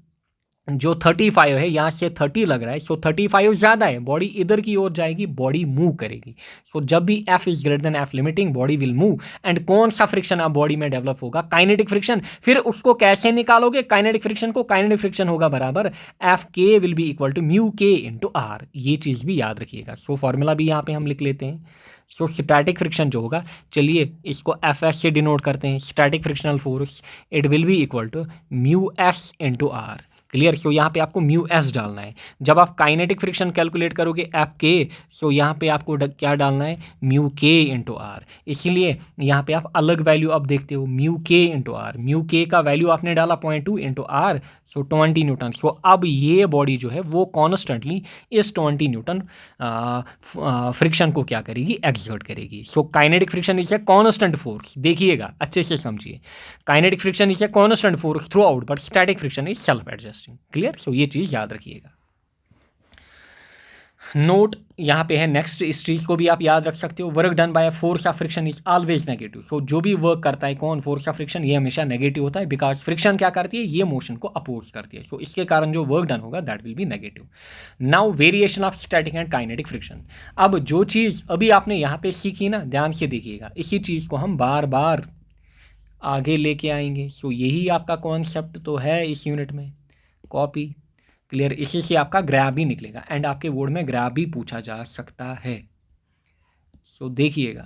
जो 35 है यहाँ से 30 लग रहा है, सो 35 ज़्यादा है, बॉडी इधर की ओर जाएगी, बॉडी मूव करेगी। सो जब भी F is greater then F limiting, body will move. And कौन सा फ्रिक्शन आप बॉडी में डेवलप होगा, काइनेटिक फ्रिक्शन। फिर उसको कैसे निकालोगे काइनेटिक फ्रिक्शन को, काइनेटिक फ्रिक्शन होगा बराबर Fk will be equal to mu K into R. ये चीज़ भी याद रखिएगा। सो फॉर्मूला भी यहाँ पे हम लिख लेते हैं। सो स्टैटिक फ्रिक्शन जो होगा, चलिए इसको Fs से डिनोट करते हैं, static frictional force, it will be equal to mu S into R. Clear. So यहाँ पे आपको म्यू एस डालना है। जब आप काइनेटिक फ्रिक्शन कैलकुलेट करोगे एफ के, सो यहाँ पे आपको क्या डालना है, म्यू के इंटू आर। इसीलिए यहाँ पे आप अलग वैल्यू अब देखते हो, mu K into are. Mu K का वैल्यू आपने डाला 0.2 इंटू आर, सो 20 न्यूटन। सो अब ये बॉडी जो है वो कॉन्स्टेंटली इस 20 न्यूटन फ्रिक्शन को क्या करेगी, एक्सर्ट करेगी। So kinetic friction is a constant force. देखिएगा अच्छे से समझिए, kinetic friction is a constant force throughout, but static friction is self adjusting. Clear. So ये चीज़ याद रखिएगा। नोट यहाँ पे है नेक्स्ट, इस चीज़ को भी आप याद रख सकते हो। Work done by force of friction is always negative. So जो भी वर्क करता है कौन, फोर्स ऑफ फ्रिक्शन, ये हमेशा नेगेटिव होता है, बिकॉज फ्रिक्शन क्या करती है, ये मोशन को अपोज करती है। सो इसके कारण जो वर्क डन होगा that will B negative. Now variation of static and kinetic friction. अब जो चीज़ अभी आपने यहाँ पे सीखी ना, ध्यान से देखिएगा, इसी चीज़ को हम बार बार आगे लेके आएंगे। सो यही आपका कॉन्सेप्ट तो है इस यूनिट में। कॉपी। क्लियर। इसी से आपका ग्राफ भी निकलेगा, एंड आपके बोर्ड में ग्राफ भी पूछा जा सकता है। सो देखिएगा,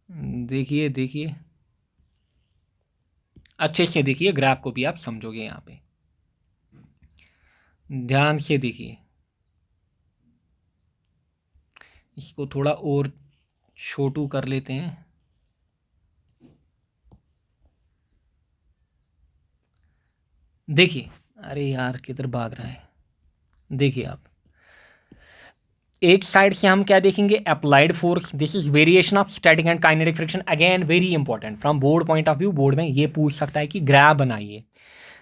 देखिए अच्छे से देखिए, ग्राफ को भी आप समझोगे। यहाँ पे ध्यान से देखिए, इसको थोड़ा और छोटू कर लेते हैं। देखिए, अरे यार किधर भाग रहा है, देखिए आप एक साइड से हम क्या देखेंगे, applied force. This is variation of static and kinetic friction. Again very important from board point of view, board में ये पूछ सकता है कि ग्राफ बनाइए।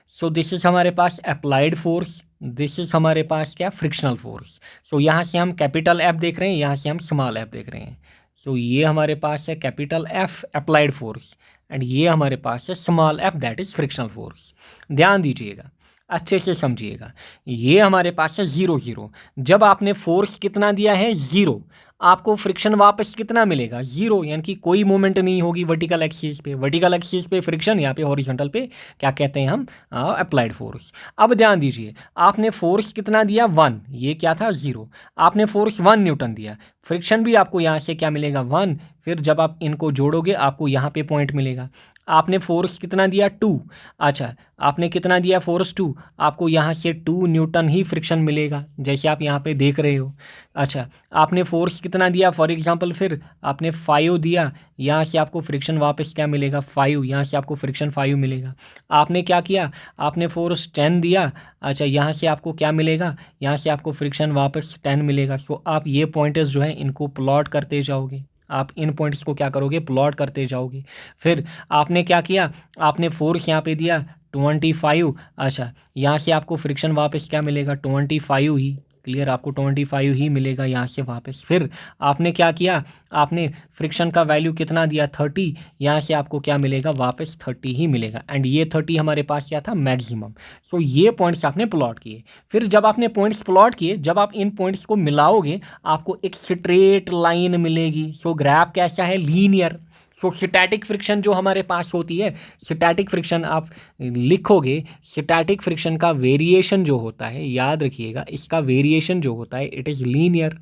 सो दिस इज हमारे पास अप्लाइड फोर्स, दिस इज हमारे पास क्या, फ्रिक्शनल फोर्स। सो यहाँ से हम कैपिटल एफ देख रहे हैं, यहाँ से हम स्मॉल एफ देख रहे हैं। सो ये हमारे पास है capital F applied force, and ये हमारे पास है small F that is frictional force. ध्यान दीजिएगा, अच्छे से समझिएगा। ये हमारे पास है 0 0। जब आपने फोर्स कितना दिया है 0, आपको फ्रिक्शन वापस कितना मिलेगा, 0, यानी कि कोई मूवमेंट नहीं होगी वर्टिकल एक्सिस पे। वर्टिकल एक्सिस पे फ्रिक्शन, यहाँ पे हॉरिजॉन्टल पे क्या कहते हैं हम, अप्लाइड फोर्स। अब ध्यान दीजिए, आपने फोर्स कितना दिया 1, ये क्या था 0। आपने फोर्स 1 न्यूटन दिया, फ्रिक्शन भी आपको यहाँ से क्या मिलेगा 1। फिर जब आप इनको जोड़ोगे आपको यहाँ पे पॉइंट मिलेगा। आपने फोर्स कितना दिया 2, अच्छा आपने कितना दिया फोर्स 2, आपको यहाँ से 2 न्यूटन ही फ्रिक्शन मिलेगा, जैसे आप यहाँ पे देख रहे हो। अच्छा आपने फोर्स कितना दिया, फॉर एग्जांपल फिर आपने 5 दिया, यहाँ से आपको फ्रिक्शन वापस क्या मिलेगा 5, यहाँ से आपको फ्रिक्शन 5 मिलेगा। आपने क्या किया, आपने फोर्स 10 दिया, अच्छा यहाँ से आपको क्या मिलेगा, यहाँ से आपको फ्रिक्शन वापस 10 मिलेगा। सो आप ये पॉइंट्स जो है इनको प्लॉट करते जाओगे, आप इन पॉइंट्स को क्या करोगे, प्लॉट करते जाओगे। फिर आपने क्या किया, आपने फोर्स यहाँ पे दिया 25, अच्छा यहाँ से आपको फ्रिक्शन वापस क्या मिलेगा 25 ही। क्लियर, आपको 25 ही मिलेगा यहाँ से वापस। फिर आपने क्या किया, आपने फ्रिक्शन का वैल्यू कितना दिया 30, यहाँ से आपको क्या मिलेगा वापस 30 ही मिलेगा, एंड ये 30 हमारे पास क्या था मैक्सिमम। सो ये पॉइंट्स आपने प्लॉट किए। फिर जब आपने पॉइंट्स प्लॉट किए, जब आप इन पॉइंट्स को मिलाओगे आपको एक स्ट्रेट लाइन मिलेगी। सो ग्राफ कैसा है, लीनियर। सो स्टैटिक फ्रिक्शन जो हमारे पास होती है, स्टैटिक फ्रिक्शन आप लिखोगे, स्टैटिक फ्रिक्शन का वेरिएशन जो होता है, याद रखिएगा इसका वेरिएशन जो होता है इट इज़ लीनियर,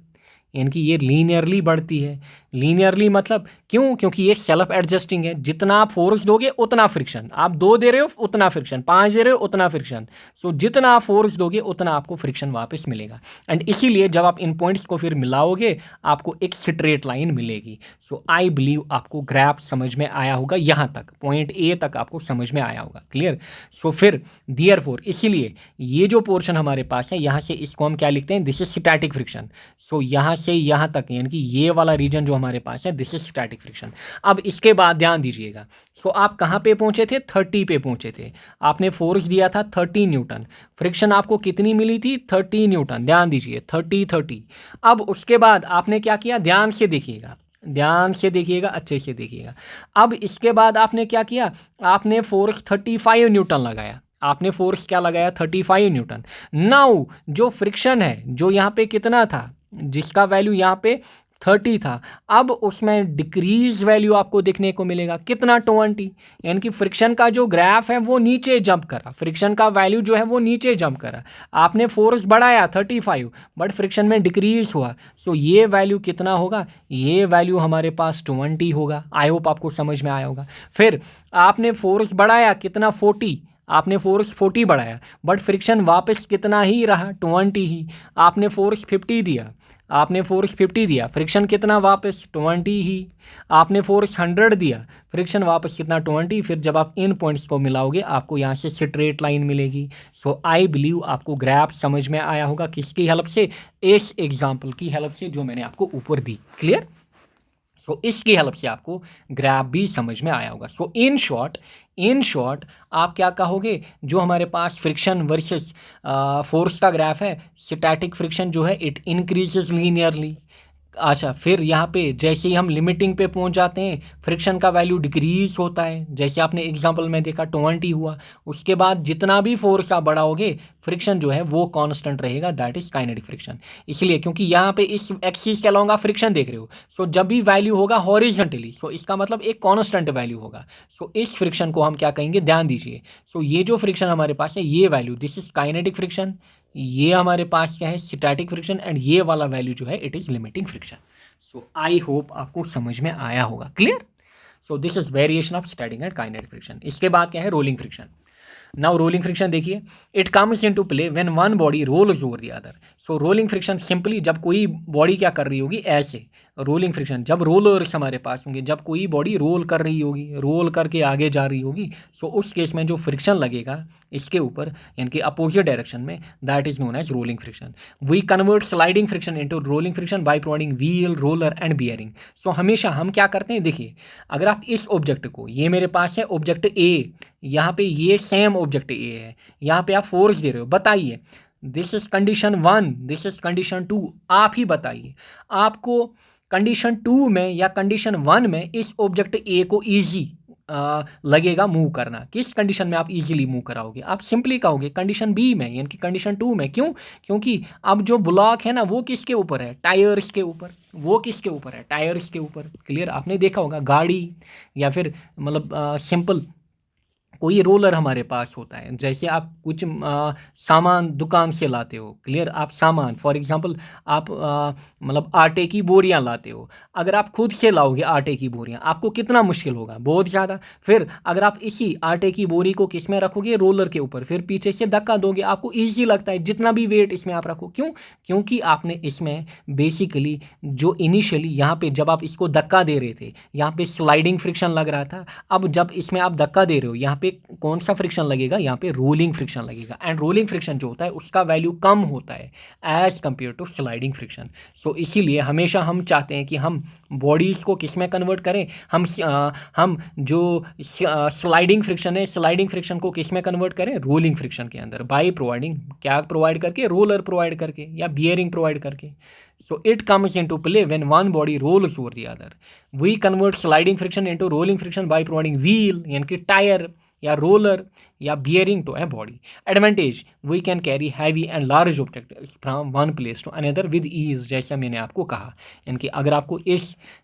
यानी कि ये लीनियरली बढ़ती है। लीनियरली मतलब क्यों? क्योंकि ये सेल्फ एडजस्टिंग है। जितना आप फोर्स दोगे उतना फ्रिक्शन, आप 2 दे रहे हो उतना फ्रिक्शन, 5 दे रहे हो उतना फ्रिक्शन। सो जितना आप फोर्स दोगे उतना आपको फ्रिक्शन वापस मिलेगा। एंड इसीलिए जब आप इन पॉइंट्स को फिर मिलाओगे आपको एक स्ट्रेट लाइन मिलेगी। सो आई बिलीव आपको ग्राफ समझ में आया होगा, यहाँ तक पॉइंट ए तक आपको समझ में आया होगा। क्लियर? सो फिर देयरफॉर इसीलिए ये जो पोर्शन हमारे पास है यहाँ से इसको हम क्या लिखते हैं? This is static friction. So यहाँ से यहाँ तक यानी कि ये वाला रीजन जो हमारे पास है दिस इज स्टैटिक फ्रिक्शन। अब इसके बाद ध्यान दीजिएगा। सो आप कहाँ पे पहुँचे थे? 30 पे पहुँचे थे। आपने फोर्स दिया था 30 न्यूटन, फ्रिक्शन आपको कितनी मिली थी? 30 न्यूटन। ध्यान दीजिए 30। अब उसके बाद आपने क्या किया? ध्यान से देखिएगा, ध्यान से देखिएगा, अच्छे से देखिएगा। अब इसके बाद आपने क्या किया? आपने फोर्स 35 न्यूटन लगाया। आपने फोर्स क्या लगाया? 35 न्यूटन। नाउ जो फ्रिक्शन है जो यहाँ पे कितना था, जिसका वैल्यू यहाँ पे 30 था, अब उसमें डिक्रीज वैल्यू आपको देखने को मिलेगा। कितना? 20। यानी कि फ्रिक्शन का जो ग्राफ है वो नीचे जंप करा, फ्रिक्शन का वैल्यू जो है वो नीचे जंप करा। आपने फोर्स बढ़ाया 35 बट फ्रिक्शन में डिक्रीज हुआ। सो ये वैल्यू कितना होगा? ये वैल्यू हमारे पास 20 होगा। आई होप आपको समझ में आया होगा। फिर आपने फोर्स बढ़ाया कितना? 40। आपने फोर्स 40 बढ़ाया बट फ्रिक्शन वापस कितना ही रहा? 20 ही। आपने फोर्स 50 दिया, आपने फोर्स 50 दिया, फ्रिक्शन कितना? वापस 20 ही। आपने फोर्स 100 दिया, फ्रिक्शन वापस कितना? 20। फिर जब आप इन पॉइंट्स को मिलाओगे आपको यहाँ से स्ट्रेट लाइन मिलेगी। सो आई बिलीव आपको ग्राफ समझ में आया होगा। किसकी हेल्प से? इस एग्जाम्पल की हेल्प से जो मैंने आपको ऊपर दी। क्लियर? सो इसकी हेल्प से आपको ग्राफ भी समझ में आया होगा। सो इन शॉर्ट आप क्या कहोगे? जो हमारे पास फ्रिक्शन वर्सेस फोर्स का ग्राफ है, स्टैटिक फ्रिक्शन जो है इट इंक्रीजेस लीनियरली। अच्छा, फिर यहाँ पे जैसे ही हम लिमिटिंग पे पहुँच जाते हैं फ्रिक्शन का वैल्यू डिक्रीज होता है। जैसे आपने एग्जांपल में देखा 20 हुआ। उसके बाद जितना भी फोर्स आप बढ़ाओगे फ्रिक्शन जो है वो कांस्टेंट रहेगा, दैट इज काइनेटिक फ्रिक्शन। इसलिए क्योंकि यहाँ पे इस एक्सिस के अलोंग आप फ्रिक्शन देख रहे हो। सो जब भी वैल्यू होगा हॉरिजॉन्टली, सो इसका मतलब एक कांस्टेंट वैल्यू होगा। सो इस फ्रिक्शन को हम क्या कहेंगे? ध्यान दीजिए। सो ये जो फ्रिक्शन हमारे पास है ये value this is kinetic friction, ये हमारे पास क्या है? Static friction. एंड ये वाला वैल्यू जो है it is limiting friction. So I hope आपको समझ में आया होगा। Clear? So this is variation of static and kinetic friction. इसके बाद क्या है? Rolling friction. Now rolling friction देखिए, it comes into play when one body rolls over the other. So rolling friction simply जब कोई बॉडी क्या कर रही होगी? ऐसे। रोलिंग फ्रिक्शन जब रोलर्स हमारे पास होंगे, जब कोई बॉडी रोल कर रही होगी, रोल करके आगे जा रही होगी, सो उस केस में जो फ्रिक्शन लगेगा इसके ऊपर यानी कि अपोजिट डायरेक्शन में, that is known as rolling friction. We convert sliding friction into rolling friction by providing wheel, roller and bearing. So हमेशा हम क्या करते हैं? देखिए, अगर आप इस ऑब्जेक्ट को, ये मेरे पास है ऑब्जेक्ट ए, यहाँ पे ये सेम ऑब्जेक्ट ए है, यहाँ पे आप फोर्स दे रहे हो, बताइए this is condition 1, this is condition 2। आप ही बताइए आपको कंडीशन 2 में या कंडीशन 1 में इस ऑब्जेक्ट ए को ईजी लगेगा मूव करना। किस कंडीशन में आप इजीली मूव कराओगे? आप सिंपली कहोगे कंडीशन बी में, यानी कि कंडीशन 2 में। क्यों? क्योंकि अब जो ब्लॉक है ना वो किसके ऊपर है? टायर्स के ऊपर। वो किसके ऊपर है? टायर्स के ऊपर। क्लियर? आपने देखा होगा गाड़ी या फिर मतलब सिंपल कोई रोलर हमारे पास होता है, जैसे आप कुछ सामान दुकान से लाते हो। क्लियर? आप सामान फॉर एग्जांपल आप मतलब आटे की बोरियां लाते हो। अगर आप खुद से लाओगे आटे की बोरियां आपको कितना मुश्किल होगा? बहुत ज़्यादा। फिर अगर आप इसी आटे की बोरी को किस में रखोगे? रोलर के ऊपर। फिर पीछे से धक्का दोगे, आपको ईजी लगता है जितना भी वेट इसमें आप रखो। क्यों? क्योंकि आपने इसमें बेसिकली जो इनिशियली यहाँ पे जब आप इसको धक्का दे रहे थे यहाँ पे स्लाइडिंग फ्रिक्शन लग रहा था। अब जब इसमें आप धक्का दे रहे हो यहाँ पे कौन सा फ्रिक्शन लगेगा? यहाँ पे रोलिंग फ्रिक्शन लगेगा। एंड रोलिंग फ्रिक्शन जो होता है उसका वैल्यू कम होता है as compare to sliding friction. So इसीलिए हमेशा हम चाहते हैं कि हम बॉडीज़ को किस में कन्वर्ट करें? हम जो स्लाइडिंग फ्रिक्शन है, स्लाइडिंग फ्रिक्शन को किस में कन्वर्ट करें? रोलिंग फ्रिक्शन के अंदर, बाय प्रोवाइडिंग क्या प्रोवाइड करके? रोलर प्रोवाइड करके या बियरिंग प्रोवाइड करके। So it comes into play when one body rolls over the other. We convert sliding friction into rolling friction by providing wheel यानी कि टायर या रोलर या bearing to a body. Advantage, we can carry heavy and large object from one place to another with ease, जैसा मैंने आपको कहा। यानी अगर आपको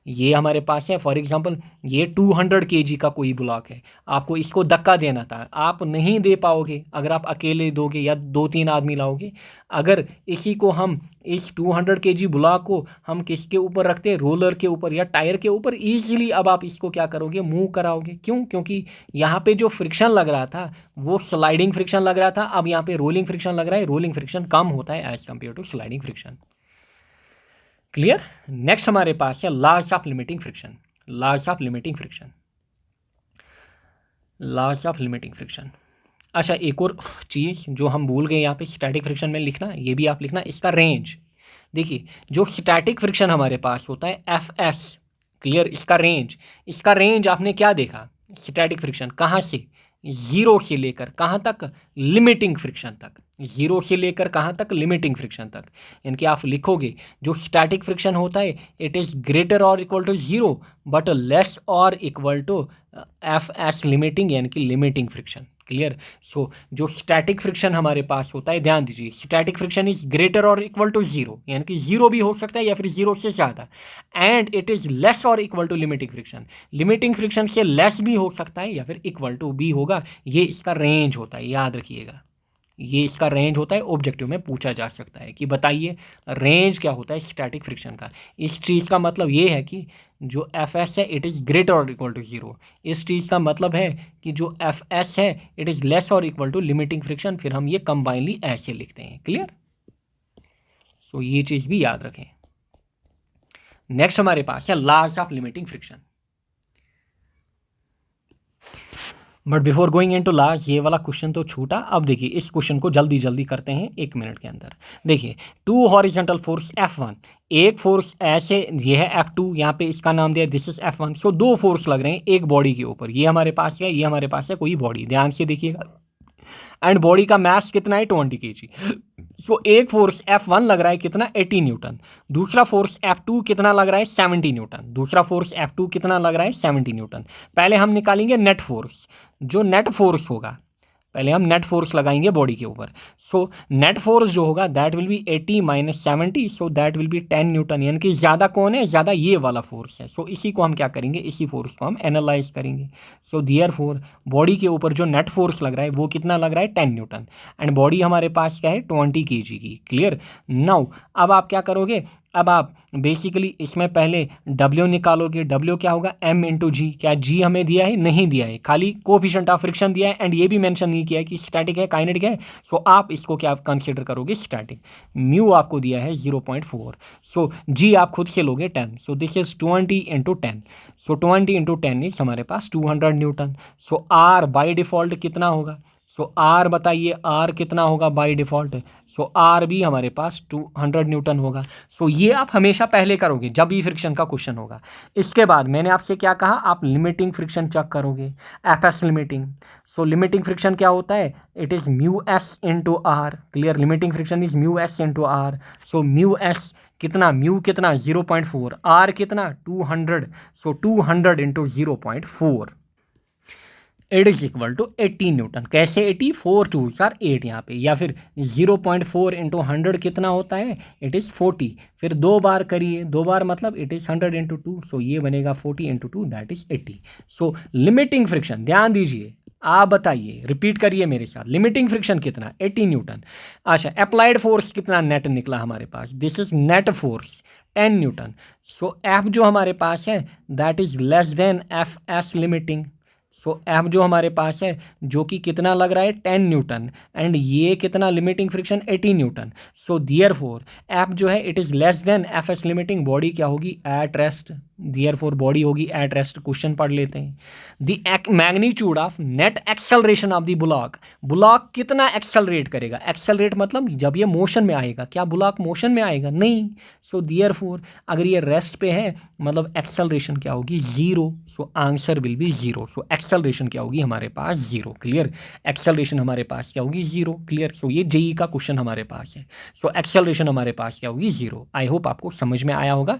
ये हमारे पास है फॉर एग्जांपल ये 200 kg का कोई ब्लॉक है, आपको इसको धक्का देना था, आप नहीं दे पाओगे अगर आप अकेले दोगे या 2-3 आदमी लाओगे। अगर इसी को हम इस 200 kg ब्लॉक को हम किसके ऊपर रखते हैं, रोलर के ऊपर या टायर के ऊपर, ईजिली अब आप इसको क्या करोगे, मूव कराओगे। क्यों? क्योंकि यहाँ पे जो फ्रिक्शन लग रहा था वो स्लाइडिंग फ्रिक्शन लग रहा था, अब यहाँ पे रोलिंग फ्रिक्शन लग रहा है। रोलिंग फ्रिक्शन कम होता है as compare to sliding friction. Clear? Next हमारे पास है loss of limiting friction. Laws of limiting friction, laws of limiting friction. अच्छा, एक और चीज़ जो हम भूल गए यहाँ पे स्टैटिक फ्रिक्शन में लिखना, ये भी आप लिखना, इसका रेंज। देखिए जो स्टैटिक फ्रिक्शन हमारे पास होता है एफ एस, क्लियर, इसका रेंज आपने क्या देखा, स्टैटिक फ्रिक्शन कहाँ से, ज़ीरो से लेकर कहाँ तक, लिमिटिंग फ्रिक्शन तक। ज़ीरो से लेकर कहाँ तक, लिमिटिंग फ्रिक्शन तक। यानी कि आप लिखोगे जो स्टैटिक फ्रिक्शन होता है इट इज़ ग्रेटर और equal to zero but less और equal to F S limiting, यानी कि लिमिटिंग फ्रिक्शन। क्लियर? सो जो स्टैटिक फ्रिक्शन हमारे पास होता है, ध्यान दीजिए, स्टैटिक फ्रिक्शन इज ग्रेटर और इक्वल टू ज़ीरो, यानी कि ज़ीरो भी हो सकता है या फिर ज़ीरो से ज़्यादा, एंड इट इज़ लेस और equal to limiting friction. Limiting friction से लेस भी हो सकता है या फिर इक्वल टू भी होगा। ये इसका रेंज होता है, याद रखिएगा, ये इसका रेंज होता है। ऑब्जेक्टिव में पूछा जा सकता है कि बताइए रेंज क्या होता है स्टैटिक फ्रिक्शन का। इस चीज़ का मतलब ये है कि जो एफ एस है इट इज़ ग्रेटर और इक्वल टू ज़ीरो। इस चीज़ का मतलब है कि जो एफ एस है इट इज़ लेस और इक्वल टू लिमिटिंग फ्रिक्शन। फिर हम ये कंबाइनली ऐसे लिखते हैं। क्लियर? सो ये चीज़ भी याद रखें। नेक्स्ट हमारे पास है loss of limiting friction. But before going into loss, ये वाला क्वेश्चन तो छूटा। अब देखिए इस क्वेश्चन को जल्दी जल्दी करते हैं 1 मिनट के अंदर। देखिए टू हॉरिजॉन्टल फोर्स F1, एक फोर्स ऐसे, ये है F2, यहाँ पे इसका नाम दिया दिस इज F1। सो दो फोर्स लग रहे हैं एक बॉडी के ऊपर, ये हमारे पास है, ये हमारे पास है कोई बॉडी, ध्यान से देखिएगा। एंड बॉडी का मास कितना है 20 kg। सो एक फोर्स F1 लग रहा है कितना, 80 न्यूटन। दूसरा फोर्स F2 कितना लग रहा है, 70 न्यूटन। दूसरा फोर्स F2 कितना लग रहा है, 70 न्यूटन। पहले हम निकालेंगे नेट फोर्स। जो नेट फोर्स होगा, पहले हम नेट फोर्स लगाएंगे बॉडी के ऊपर। सो नेट फोर्स जो होगा that will B 80 minus 70, so that will B 10 Newton. यानी कि ज़्यादा कौन है, ज़्यादा ये वाला फोर्स है। सो इसी को हम क्या करेंगे, इसी फोर्स को हम एनालाइज करेंगे। सो देयरफॉर बॉडी के ऊपर जो नेट फोर्स लग रहा है वो कितना लग रहा है, 10 न्यूटन। एंड बॉडी हमारे पास क्या है, 20 kg की। क्लियर? नाउ अब आप क्या करोगे, अब आप बेसिकली इसमें पहले W निकालोगे। W क्या होगा, M इंटू जी। क्या G हमें दिया है, नहीं दिया है, खाली कोफिशिएंट ऑफ फ्रिक्शन दिया है। एंड ये भी मेंशन नहीं किया है कि स्टैटिक है काइनेटिक है। सो आप इसको क्या कंसीडर करोगे, स्टैटिक। म्यू आपको दिया है 0.4। सो G आप खुद से लोगे 10। सो this is 20 into 10। So 20 into 10 is हमारे पास 200 Newton. So R by default कितना होगा, सो R बताइए, R कितना होगा बाई डिफ़ॉल्ट। सो R भी हमारे पास 200 न्यूटन होगा। सो ये आप हमेशा पहले करोगे जब भी फ्रिक्शन का क्वेश्चन होगा। इसके बाद मैंने आपसे क्या कहा, आप लिमिटिंग फ्रिक्शन चेक करोगे, F S limiting. So limiting friction क्या होता है, it is mu S into R. Clear? Limiting friction is mu S into R. So mu S कितना, म्यू कितना 0.4, आर कितना 200। So 200 into 0.4 it is equal to 80 newton. कैसे 80, 4 2 4 8 यहाँ पे, या फिर 0.4 इंटू 100 कितना होता है, इट इज़ 40। फिर दो बार करिए, दो बार मतलब इट इज़ 100 इंटू 2। सो ये बनेगा 40 into 2 that is 80। So limiting friction, ध्यान दीजिए, आप बताइए, रिपीट करिए मेरे साथ, लिमिटिंग फ्रिक्शन कितना, 80 न्यूटन। अच्छा, अप्लाइड फोर्स कितना नेट निकला हमारे पास, this is net force 10 newton. So F जो हमारे पास है that is less than F S limiting. So F जो हमारे पास है जो कि कितना लग रहा है 10 न्यूटन, एंड ये कितना limiting friction 80 Newton. So therefore F जो है it is less than F S limiting, body क्या होगी, एट रेस्ट। देयरफॉर बॉडी होगी एट रेस्ट। क्वेश्चन पढ़ लेते हैं। The magnitude of net acceleration of the block, block कितना एक्सेलरेट करेगा, एक्सेलरेट मतलब जब ये मोशन में आएगा, क्या ब्लॉक मोशन में आएगा, नहीं। सो देयरफॉर अगर ये रेस्ट पे है मतलब एक्सेलरेशन क्या होगी, zero. So answer will B zero. So acceleration क्या होगी हमारे पास, जीरो। क्लियर? एक्सेलरेशन हमारे पास क्या होगी, जीरो। क्लियर? सो ये जेई का क्वेश्चन हमारे पास है। सो एक्सेलरेशन हमारे पास क्या होगी, जीरो। आई होप आपको समझ में आया होगा।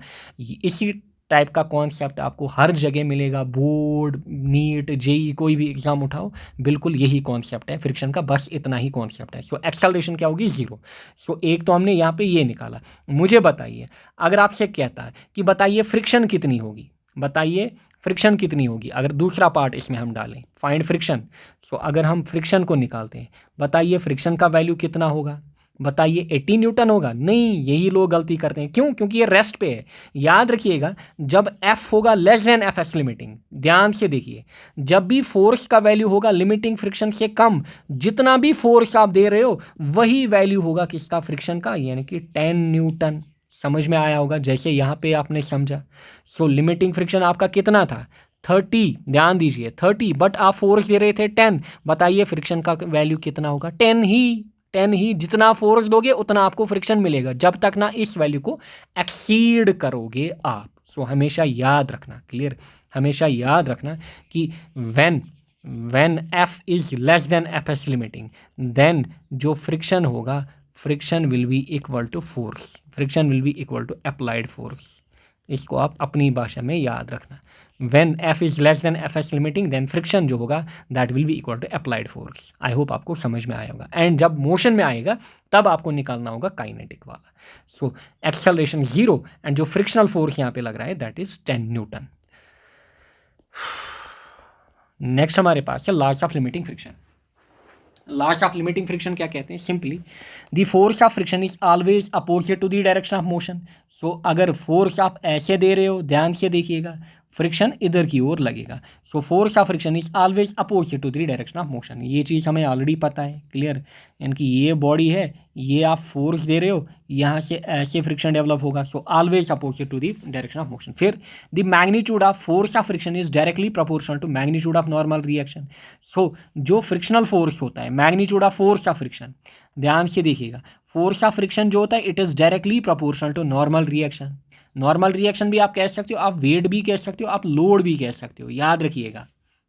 इसी टाइप का कॉन्सेप्ट आपको हर जगह मिलेगा, बोर्ड, नीट, जेई, कोई भी एग्जाम उठाओ, बिल्कुल यही कॉन्सेप्ट है फ्रिक्शन का, बस इतना ही कॉन्सेप्ट है। सो एक्सेलरेशन क्या होगी? 0। सो एक तो हमने यहाँ पे ये निकाला। मुझे बताइए, अगर आपसे कहता है कि बताइए फ्रिक्शन कितनी होगी, बताइए फ्रिक्शन कितनी होगी, अगर दूसरा पार्ट इसमें हम डालें फाइंड फ्रिक्शन, सो अगर हम फ्रिक्शन को निकालते हैं, बताइए फ्रिक्शन का वैल्यू कितना होगा? बताइए 80 न्यूटन होगा? नहीं, यही लोग गलती करते हैं। क्यों? क्योंकि ये रेस्ट पे है। याद रखिएगा, जब एफ होगा less than F S limiting, ध्यान से देखिए, जब भी फोर्स का वैल्यू होगा लिमिटिंग फ्रिक्शन से कम, जितना भी फोर्स आप दे रहे हो वही वैल्यू होगा किसका? फ्रिक्शन का, यानी कि 10 न्यूटन। समझ में आया होगा जैसे यहाँ पे आपने समझा। सो लिमिटिंग फ्रिक्शन आपका कितना था? 30, ध्यान दीजिए 30, बट आप फोर्स दे रहे थे 10। बताइए फ्रिक्शन का वैल्यू कितना होगा? 10 ही। जितना फोर्स दोगे उतना आपको फ्रिक्शन मिलेगा, जब तक ना इस वैल्यू को एक्सीड करोगे आप। सो हमेशा याद रखना, क्लियर, हमेशा याद रखना कि when F is less than F S limiting, then जो फ्रिक्शन होगा, friction will be equal to force, friction will be equal to applied force. इसको आप अपनी भाषा में याद रखना। When F is less than F S limiting, then friction जो होगा that will be equal to applied force. I hope आपको समझ में आया होगा। एंड जब मोशन में आएगा तब आपको निकालना होगा काइनेटिक वाला। सो एक्सेलरेशन 0 एंड जो फ्रिक्शनल फोर्स यहाँ पे लग रहा है दैट इज 10 न्यूटन। नेक्स्ट हमारे पास है loss of limiting friction. Laws of limiting friction क्या कहते हैं? Simply the force of friction is always opposite to the direction of motion. So अगर फोर्स आप ऐसे दे रहे हो, ध्यान से देखिएगा, फ्रिक्शन इधर की ओर लगेगा। So force of friction is always opposite to the direction of motion. ये चीज़ हमें ऑलरेडी पता है, क्लियर, यानी कि ये बॉडी है, ये आप फोर्स दे रहे हो, यहाँ से ऐसे फ्रिक्शन डेवलप होगा। So always opposite to the direction of motion. फिर the magnitude of force of friction is directly proportional to magnitude of normal reaction. So जो फ्रिक्शनल फोर्स होता है, magnitude of force of friction, ध्यान से देखिएगा, फोर्स ऑफ फ्रिक्शन जो होता है it is directly proportional to normal reaction. Normal reaction भी आप कह सकते हो, आप वेट भी कह सकते हो, आप लोड भी कह सकते हो, याद रखिएगा,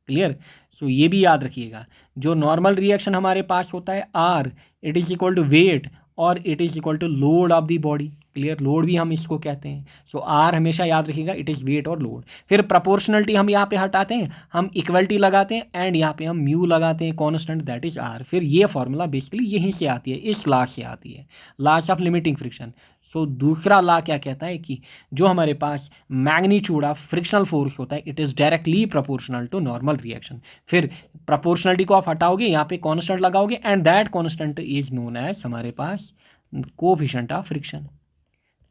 क्लियर। सो ये भी याद रखिएगा, जो नॉर्मल रिएक्शन हमारे पास होता है R, it is equal to weight और it is equal to load of the body, clear, load भी हम इसको कहते हैं। सो आर हमेशा याद रखिएगा, इट इज़ वेट और लोड। फिर प्रोपोर्शनलिटी हम यहाँ पे हटाते हैं, हम इक्वलिटी लगाते हैं एंड यहाँ पे हम म्यू लगाते हैं कांस्टेंट, दैट इज आर। फिर ये फॉर्मूला बेसिकली यहीं से आती है, इस लॉ से आती है, loss of limiting friction. So दूसरा लॉ क्या कहता है कि जो हमारे पास मैग्नीट्यूड ऑफ फ्रिक्शनल फोर्स होता है it is directly proportional to normal reaction. फिर प्रोपोर्शनलिटी को आप हटाओगे, यहाँ पे कांस्टेंट लगाओगे and that constant is known as हमारे पास coefficient of friction,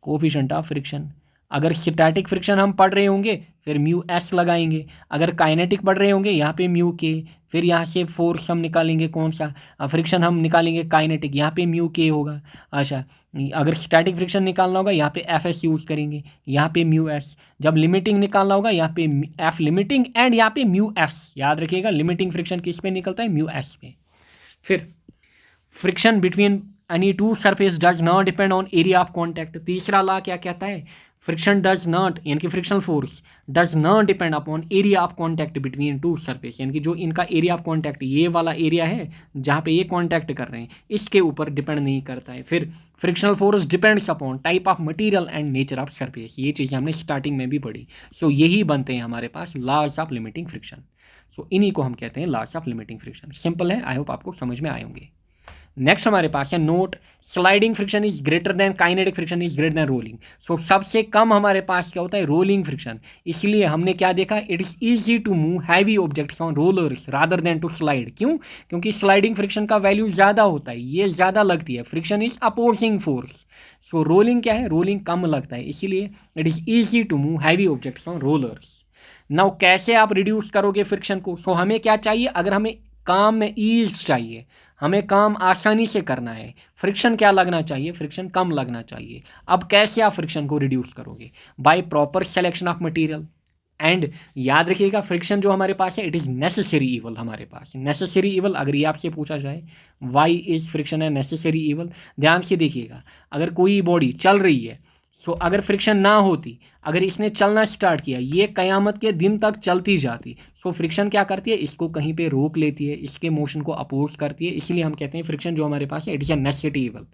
coefficient of friction. अगर स्टैटिक फ्रिक्शन हम पढ़ रहे होंगे फिर म्यू एस लगाएंगे, अगर काइनेटिक पढ़ रहे होंगे यहाँ पे म्यू के, फिर यहाँ से फोर्स हम निकालेंगे कौन सा, फ्रिक्शन हम निकालेंगे काइनेटिक, यहाँ पे म्यू के होगा। अच्छा, अगर स्टैटिक फ्रिक्शन निकालना होगा यहाँ पे एफ एस यूज़ करेंगे, यहाँ पे म्यू एस। जब लिमिटिंग निकालना होगा यहाँ पे एफ लिमिटिंग एंड यहाँ पे म्यू एस। याद रखिएगा लिमिटिंग फ्रिक्शन किस पे निकलता है? म्यू एस पे। फिर friction between any to surface does not depend on area of contact. तीसरा लॉ क्या कहता है? फ्रिक्शन डज नॉट, यानी कि frictional force does not depend upon area of contact between two surface, यानी कि जो इनका एरिया ऑफ कॉन्टैक्ट, ये वाला एरिया है जहाँ पे ये कॉन्टैक्ट कर रहे हैं, इसके ऊपर डिपेंड नहीं करता है। फिर frictional force depends upon type of material and nature of surface. ये चीज़ हमने स्टार्टिंग में भी पढ़ी। सो यही बनते हैं हमारे पास लॉज ऑफ लिमिटिंग फ्रिक्शन। सो इन्हीं को हम कहते हैं laws of limiting friction. Simple है, आई होप आपको समझ में आए होंगे। नेक्स्ट हमारे पास है note, sliding friction is greater than kinetic friction is greater than rolling. So सबसे कम हमारे पास क्या होता है? Rolling friction. इसलिए हमने क्या देखा? It is easy to move heavy objects on rollers rather than to slide. क्यों? क्योंकि स्लाइडिंग फ्रिक्शन का वैल्यू ज़्यादा होता है, ये ज़्यादा लगती है, friction is opposing force. So rolling क्या है? रोलिंग कम लगता है, इसीलिए it is easy to move heavy objects on rollers. Now कैसे आप रिड्यूस करोगे फ्रिक्शन को? सो हमें क्या चाहिए? अगर हमें काम में ईज चाहिए, हमें काम आसानी से करना है, फ्रिक्शन क्या लगना चाहिए? फ्रिक्शन कम लगना चाहिए। अब कैसे आप फ्रिक्शन को रिड्यूस करोगे? Bye proper selection of material. And याद रखिएगा फ्रिक्शन जो हमारे पास है इट इज़ नेसेसरी ईवल। हमारे पास नेसेसरी ईवल, अगर ये आपसे पूछा जाए वाई इज फ्रिक्शन है नेसेसरी ईवल, ध्यान से देखिएगा, अगर कोई बॉडी चल रही है सो अगर फ्रिक्शन ना होती, अगर इसने चलना स्टार्ट किया, ये क़यामत के दिन तक चलती जाती। सो फ्रिक्शन क्या करती है, इसको कहीं पे रोक लेती है, इसके मोशन को अपोज करती है। इसलिए हम कहते हैं फ्रिक्शन जो हमारे पास है it is a necessity evil.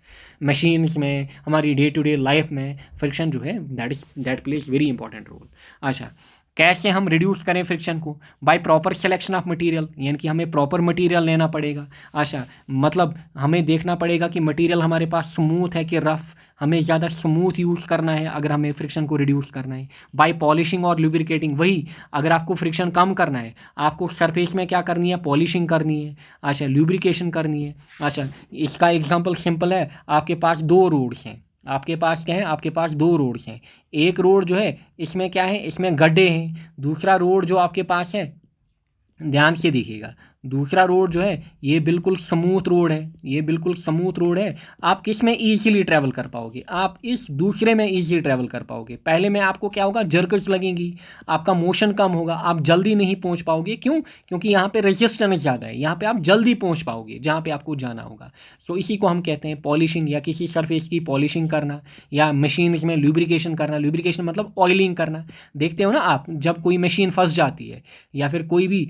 Machines में, हमारी डे टू डे लाइफ में फ्रिक्शन जो है that plays very important role. अच्छा, कैसे हम रिड्यूस करें फ्रिक्शन को? By proper selection of material, यानी कि हमें प्रॉपर मटेरियल लेना पड़ेगा। अच्छा, मतलब हमें देखना पड़ेगा कि मटेरियल हमारे पास स्मूथ है कि रफ़, हमें ज़्यादा स्मूथ यूज़ करना है अगर हमें फ्रिक्शन को रिड्यूस करना है। बाय पॉलिशिंग और लुब्रिकेटिंग, वही अगर आपको फ्रिक्शन कम करना है, आपको सरफेस में क्या करनी है, पॉलिशिंग करनी है। अच्छा, लुब्रिकेशन करनी है। अच्छा, इसका एग्जांपल सिंपल है, आपके पास दो रोड्स हैं, आपके पास क्या है, आपके पास दो रोड्स हैं। एक रोड जो है इसमें क्या है, इसमें गड्ढे हैं। दूसरा रोड जो आपके पास है, ध्यान से देखिएगा, दूसरा रोड जो है ये बिल्कुल स्मूथ रोड है, ये बिल्कुल स्मूथ रोड है। आप किस में ईजीली ट्रैवल कर पाओगे, आप इस दूसरे में ईजी ट्रैवल कर पाओगे। पहले में आपको क्या होगा, जर्कस लगेंगी, आपका मोशन कम होगा, आप जल्दी नहीं पहुंच पाओगे। क्यों? क्योंकि यहाँ पे रेजिस्टेंस ज़्यादा है, यहाँ पे आप जल्दी पहुंच पाओगे जहाँ पे आपको जाना होगा। सो इसी को हम कहते हैं पॉलिशिंग, या किसी सरफेस की पॉलिशिंग करना, या मशीन में लुब्रिकेशन करना। लुब्रिकेशन मतलब ऑयलिंग करना। देखते हो ना आप, जब कोई मशीन फंस जाती है, या फिर कोई भी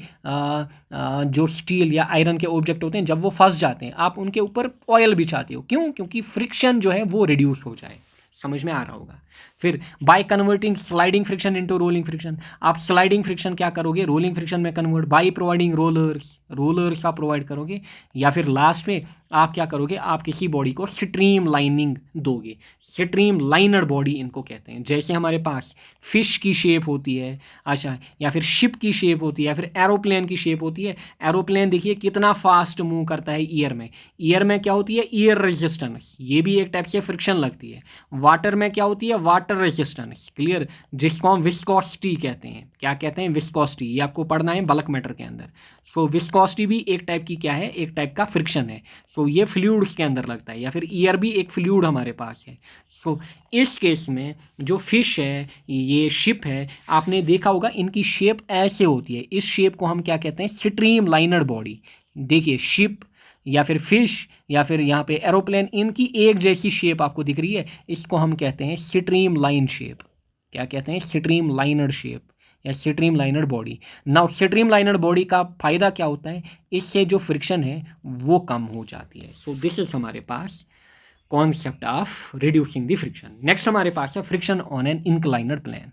जो स्टील या आयरन के ऑब्जेक्ट होते हैं, जब वो फंस जाते हैं, आप उनके ऊपर ऑयल बिछाते हो। क्यों? क्योंकि फ्रिक्शन जो है वो रिड्यूस हो जाए। समझ में आ रहा होगा। फिर by converting sliding friction into rolling friction, आप स्लाइडिंग फ्रिक्शन क्या करोगे, रोलिंग फ्रिक्शन में कन्वर्ट बाय प्रोवाइडिंग रोलर्स आप प्रोवाइड करोगे। या फिर लास्ट में आप क्या करोगे, आप किसी बॉडी को स्ट्रीम लाइनिंग दोगे। स्ट्रीम लाइनर बॉडी इनको कहते हैं। जैसे हमारे पास फिश की शेप होती है, अच्छा, या फिर शिप की शेप होती है, या फिर एरोप्लेन की शेप होती है। एरोप्लेन देखिए कितना फास्ट मूव करता है ईयर में। ईयर में क्या होती है, ईयर रेजिस्टेंस, ये भी एक टाइप से फ्रिक्शन लगती है। वाटर में क्या होती है, वाटर रेजिस्टेंस, क्लियर, जिसको हम विस्कोसिटी कहते हैं। क्या कहते हैं, विस्कोसिटी, ये आपको पढ़ना है बल्क मैटर के अंदर। सो विस्कोसिटी भी एक टाइप की क्या है, एक टाइप का फ्रिक्शन है। सो ये फ्लूइड्स के अंदर लगता है, या फिर ईयर भी एक फ्लूइड हमारे पास है। सो इस केस में जो फिश है, ये शिप है, आपने देखा होगा इनकी शेप ऐसे होती है। इस शेप को हम क्या कहते हैं, स्ट्रीम लाइनर बॉडी। देखिए शिप या फिर फिश या फिर यहाँ पे एरोप्लेन, इनकी एक जैसी शेप आपको दिख रही है, इसको हम कहते हैं स्ट्रीम लाइन शेप। क्या कहते हैं, स्ट्रीम लाइनर शेप या stream liner body. Now stream liner body का फ़ायदा क्या होता है, इससे जो फ्रिक्शन है वो कम हो जाती है। सो दिस इज हमारे पास concept of reducing the friction. Next हमारे पास है friction on an inclined plane.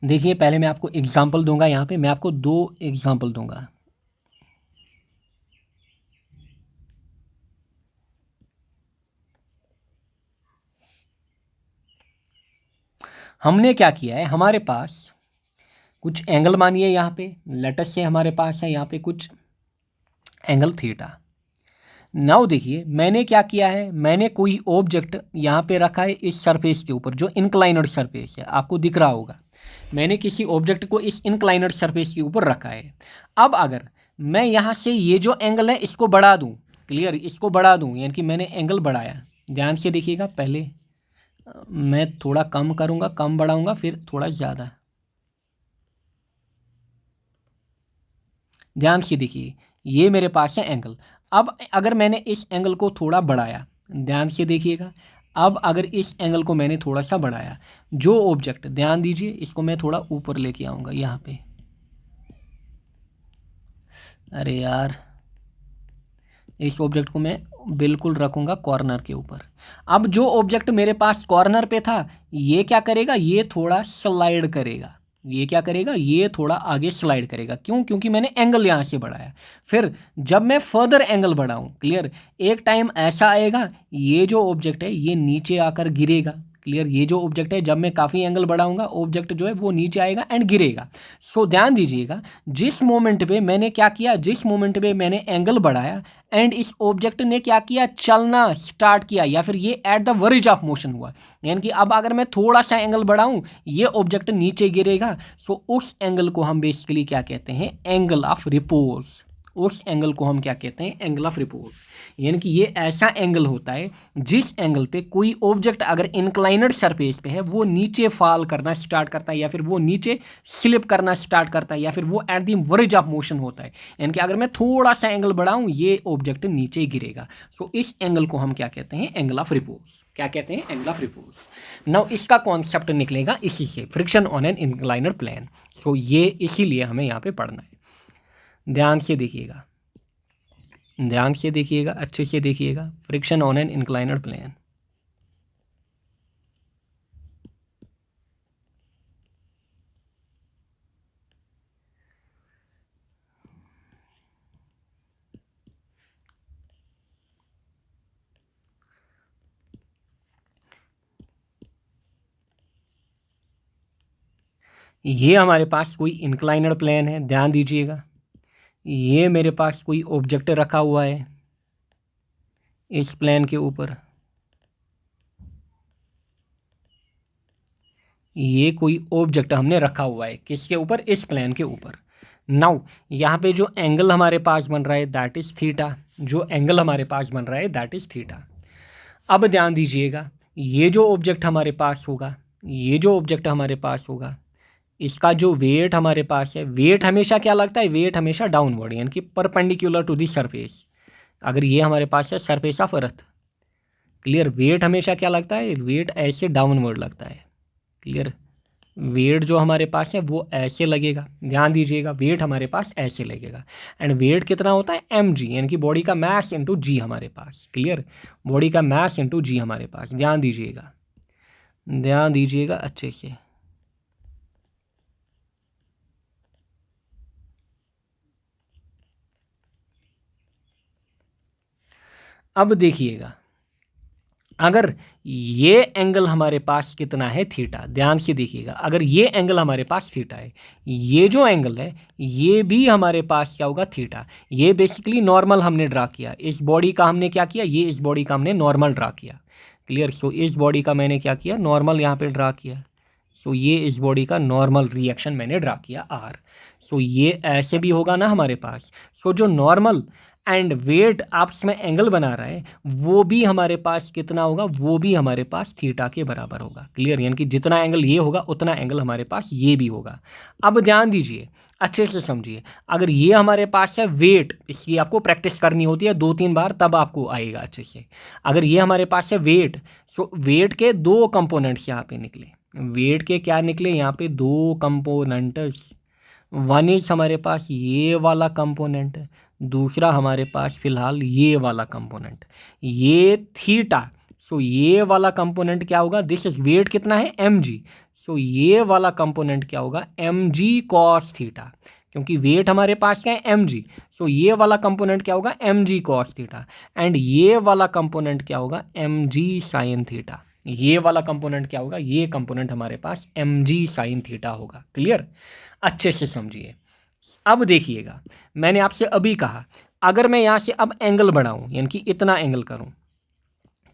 देखिए पहले मैं आपको एग्जांपल दूंगा, यहाँ पे मैं आपको दो एग्जांपल दूंगा। हमने क्या किया है, हमारे पास कुछ एंगल मानिए, यहाँ पे लेटस से हमारे पास है यहाँ पे कुछ एंगल थीटा। नाउ देखिए मैंने क्या किया है, मैंने कोई ऑब्जेक्ट यहाँ पे रखा है इस सरफेस के ऊपर, जो इंक्लाइनड सरफेस है, आपको दिख रहा होगा। मैंने किसी ऑब्जेक्ट को इस इंक्लाइनड सरफेस के ऊपर रखा है। अब अगर मैं यहाँ से ये जो एंगल है इसको बढ़ा दूँ, क्लियर, इसको बढ़ा दूँ, यानी कि मैंने एंगल बढ़ाया। ध्यान से देखिएगा, पहले मैं थोड़ा कम करूँगा, कम बढ़ाऊँगा, फिर थोड़ा ज़्यादा। ध्यान से देखिए, ये मेरे पास है एंगल। अब अगर मैंने इस एंगल को थोड़ा बढ़ाया, ध्यान से देखिएगा, अब अगर इस एंगल को मैंने थोड़ा सा बढ़ाया, जो ऑब्जेक्ट, ध्यान दीजिए, इसको मैं थोड़ा ऊपर लेके आऊँगा यहाँ पे। अरे यार, इस ऑब्जेक्ट को मैं बिल्कुल रखूँगा कॉर्नर के ऊपर। अब जो ऑब्जेक्ट मेरे पास कॉर्नर पे था, ये क्या करेगा, ये थोड़ा स्लाइड करेगा। ये क्या करेगा, ये थोड़ा आगे स्लाइड करेगा। क्यों? क्योंकि मैंने एंगल यहाँ से बढ़ाया। फिर जब मैं फर्दर एंगल बढ़ाऊँ, क्लियर, एक टाइम ऐसा आएगा, ये जो ऑब्जेक्ट है ये नीचे आकर गिरेगा। क्लियर, ये जो ऑब्जेक्ट है, जब मैं काफ़ी एंगल बढ़ाऊंगा, ऑब्जेक्ट जो है वो नीचे आएगा एंड गिरेगा। सो ध्यान दीजिएगा, जिस मोमेंट पे मैंने क्या किया, जिस मोमेंट पे मैंने एंगल बढ़ाया एंड इस ऑब्जेक्ट ने क्या किया, चलना स्टार्ट किया, या फिर ये eight the verge of motion हुआ, यानी कि अब अगर मैं थोड़ा सा एंगल बढ़ाऊं, ये ऑब्जेक्ट नीचे गिरेगा। सो उस एंगल को हम बेसिकली क्या कहते हैं, एंगल ऑफ रिपोज। उस एंगल को हम क्या कहते हैं, एंगल ऑफ रिपोज। यानी कि ये ऐसा एंगल होता है जिस एंगल पे कोई ऑब्जेक्ट अगर इंक्लाइनड सरफेस पे है वो नीचे फॉल करना स्टार्ट करता है, या फिर वो नीचे स्लिप करना स्टार्ट करता है, या फिर वो eight the verge of motion होता है। यानी कि अगर मैं थोड़ा सा एंगल बढ़ाऊं ये ऑब्जेक्ट नीचे गिरेगा। सो इस एंगल को हम क्या कहते हैं, एंगल ऑफ रिपोज। क्या कहते हैं, एंगल ऑफ रिपोज। नाउ इसका कॉन्सेप्ट निकलेगा इसी से, friction on an inclined plane. So ये इसीलिए हमें यहाँ पे पढ़ना है। ध्यान से देखिएगा, ध्यान से देखिएगा, अच्छे से देखिएगा, friction on an inclined plane. ये हमारे पास कोई इंक्लाइनड प्लेन है, ध्यान दीजिएगा। ये मेरे पास कोई ऑब्जेक्ट रखा हुआ है इस प्लेन के ऊपर, ये कोई ऑब्जेक्ट हमने रखा हुआ है किसके ऊपर, इस प्लेन के ऊपर। नाउ यहाँ पे जो एंगल हमारे पास बन रहा है दैट इज़ थीटा, जो एंगल हमारे पास बन रहा है दैट इज़ थीटा। अब ध्यान दीजिएगा, ये जो ऑब्जेक्ट हमारे पास होगा, ये जो ऑब्जेक्ट हमारे पास होगा, इसका जो वेट हमारे पास है, वेट हमेशा क्या लगता है, वेट हमेशा डाउनवर्ड, यानी कि परपेंडिकुलर टू दी सरफेस। अगर ये हमारे पास है surface of earth, clear, weight हमेशा क्या लगता है, वेट ऐसे डाउनवर्ड लगता है, क्लियर। वेट जो हमारे पास है वो ऐसे लगेगा, ध्यान दीजिएगा, वेट हमारे पास ऐसे लगेगा। एंड वेट कितना होता है, mg, यानी कि बॉडी का मास इंटू जी हमारे पास, क्लियर, बॉडी का मास इंटू जी हमारे पास। ध्यान दीजिएगा, ध्यान दीजिएगा अच्छे से। अब देखिएगा, अगर ये एंगल हमारे पास कितना है, थीटा, ध्यान से देखिएगा, अगर ये एंगल हमारे पास थीटा है, ये जो एंगल है ये भी हमारे पास क्या होगा, थीटा। ये बेसिकली नॉर्मल हमने ड्रा किया, इस बॉडी का हमने क्या किया, ये इस बॉडी का हमने नॉर्मल ड्रा किया, क्लियर। सो इस बॉडी का मैंने क्या किया, नॉर्मल यहाँ पे ड्रा किया। सो ये इस बॉडी का नॉर्मल रिएक्शन मैंने ड्रा किया आर। सो ये ऐसे भी होगा ना हमारे पास। सो जो नॉर्मल एंड वेट आपस में एंगल बना रहा है वो भी हमारे पास कितना होगा, वो भी हमारे पास थीटा के बराबर होगा, क्लियर। यानी कि जितना एंगल ये होगा उतना एंगल हमारे पास ये भी होगा। अब ध्यान दीजिए, अच्छे से समझिए, अगर ये हमारे पास है वेट, इसकी आपको प्रैक्टिस करनी होती है 2-3 बार तब आपको आएगा अच्छे से। अगर ये हमारे पास है वेट, सो वेट के दो कंपोनेंट्स यहाँ पे निकले, वेट के क्या निकले, यहाँ पे दो कंपोनेंट्स। वन इज हमारे पास ये वाला कंपोनेंट, दूसरा हमारे पास फिलहाल ये वाला कंपोनेंट, ये थीटा। सो ये वाला कंपोनेंट क्या होगा, दिस इज वेट कितना है, mg। सो ये वाला कंपोनेंट क्या होगा, mg cos थीटा, क्योंकि वेट हमारे पास क्या है, mg। सो ये वाला कंपोनेंट क्या होगा, mg cos थीटा। एंड ये वाला कंपोनेंट क्या होगा, mg sin थीटा। ये वाला कंपोनेंट क्या होगा, ये कंपोनेंट हमारे पास mg sin थीटा होगा, क्लियर। अच्छे से समझिए। अब देखिएगा, मैंने आपसे अभी कहा अगर मैं यहाँ से अब एंगल बढ़ाऊँ, यानी कि इतना एंगल करूँ,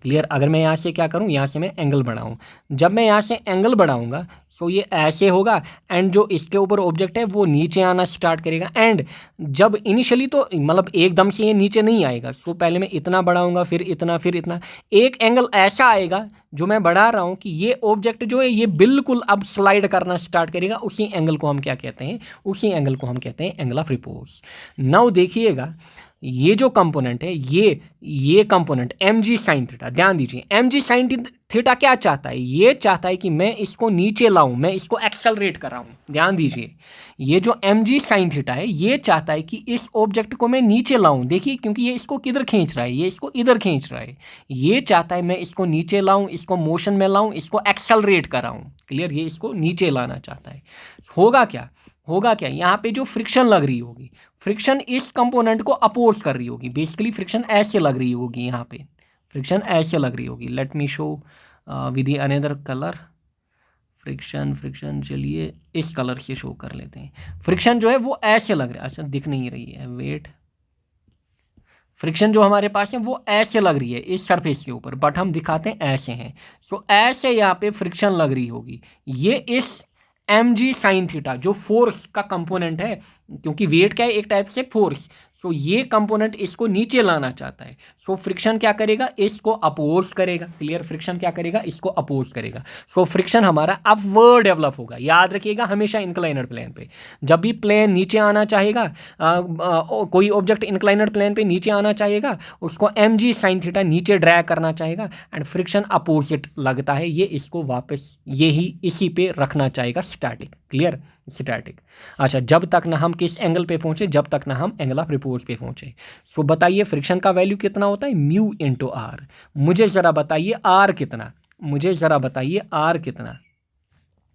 क्लियर, अगर मैं यहाँ से क्या करूँ, यहाँ से मैं एंगल बढ़ाऊँ, जब मैं यहाँ से एंगल बढ़ाऊँगा सो ये ऐसे होगा, एंड जो इसके ऊपर ऑब्जेक्ट है वो नीचे आना स्टार्ट करेगा। एंड जब इनिशियली तो मतलब एकदम से ये नीचे नहीं आएगा, सो पहले मैं इतना बढ़ाऊँगा, फिर इतना, फिर इतना, एक एंगल ऐसा आएगा जो मैं बढ़ा रहा हूँ कि ये ऑब्जेक्ट जो है ये बिल्कुल अब स्लाइड करना स्टार्ट करेगा। उसी एंगल को हम क्या कहते हैं, उसी एंगल को हम कहते हैं एंगल ऑफ रिपोज। नाउ देखिएगा, ये जो कंपोनेंट है ये कंपोनेंट mg sin थीटा, ध्यान दीजिए, mg sin थीटा क्या चाहता है, ये चाहता है कि मैं इसको नीचे लाऊं, मैं इसको एक्सेलरेट कराऊं। ध्यान दीजिए, ये जो mg sin थीटा है ये चाहता है कि इस ऑब्जेक्ट को मैं नीचे लाऊं। देखिए, क्योंकि ये इसको किधर खींच रहा है, ये इसको इधर खींच रहा है, ये चाहता है मैं इसको नीचे लाऊं, इसको मोशन में लाऊं, इसको एक्सेलरेट कराऊं, क्लियर, ये इसको नीचे लाना चाहता है। होगा क्या, होगा क्या, यहाँ पे जो फ्रिक्शन लग रही होगी, फ्रिक्शन इस कंपोनेंट को अपोज कर रही होगी, बेसिकली फ्रिक्शन ऐसे लग रही होगी, यहाँ पे फ्रिक्शन ऐसे लग रही होगी। Let me show with another colour, friction चलिए इस कलर से शो कर लेते हैं। फ्रिक्शन जो है वो ऐसे लग रहा है, अच्छा दिख नहीं रही है, वेट, फ्रिक्शन जो हमारे पास है वो ऐसे लग रही है इस सरफेस के ऊपर, बट हम दिखाते हैं ऐसे हैं। सो ऐसे यहाँ पे फ्रिक्शन लग रही होगी, ये इस mg sin थीटा जो फोर्स का कंपोनेंट है, क्योंकि वेट क्या है, एक टाइप से फोर्स। सो ये कंपोनेंट इसको नीचे लाना चाहता है। सो फ्रिक्शन क्या करेगा, इसको अपोज करेगा। क्लियर, फ्रिक्शन क्या करेगा, इसको अपोज करेगा। सो फ्रिक्शन हमारा अपवर्ड डेवलप होगा। याद रखिएगा हमेशा इंक्लाइनर प्लेन पे, जब भी प्लेन नीचे आना चाहेगा, कोई ऑब्जेक्ट इंक्लाइनर प्लेन पे नीचे आना चाहेगा, उसको mg sin थीटा नीचे ड्रैग करना चाहेगा एंड फ्रिक्शन अपोजिट लगता है, ये इसको वापस यही इसी पे रखना चाहेगा, स्टैटिक। Clear, static. अच्छा, जब तक ना हम किस एंगल पे पहुंचे, जब तक ना हम एंगल ऑफ रिपोर्ट पे पहुंचे। सो बताइए फ्रिक्शन का वैल्यू कितना होता है, म्यू इंटू आर। मुझे ज़रा बताइए आर कितना, मुझे ज़रा बताइए आर कितना।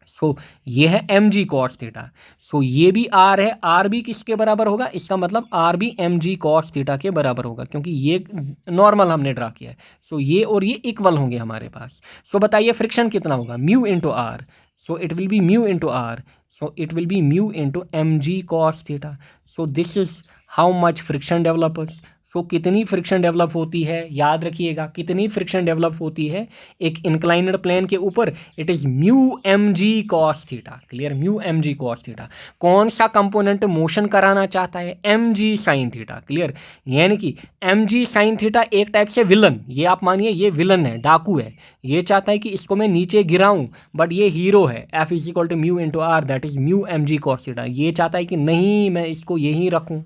सो ये है mg cos थीटा। सो ये भी r है, r भी किसके बराबर होगा, इसका मतलब r भी mg cos थीटा के बराबर होगा, क्योंकि ये नॉर्मल हमने ड्रा किया है। सो ये और ये इक्वल होंगे हमारे पास। सो बताइए फ्रिक्शन कितना होगा, mu into R. So it will be mu into R. So it will be mu into mg cos theta. So this is how much friction developers. सो कितनी फ्रिक्शन डेवलप होती है, याद रखिएगा कितनी फ्रिक्शन डेवलप होती है एक इंक्लाइनड प्लेन के ऊपर, it is mu mg cos theta. Clear, mu mg cos theta. कौन सा कंपोनेंट मोशन कराना चाहता है, mg sin थीटा। क्लियर, यानी कि mg sin थीटा एक टाइप से विलन, ये आप मानिए ये विलन है, डाकू है, ये चाहता है कि इसको मैं नीचे गिराऊं, बट ये हीरो है, f is equal to mu into R, that is mu mg cos theta. ये चाहता है कि नहीं मैं इसको यहीं रखूं,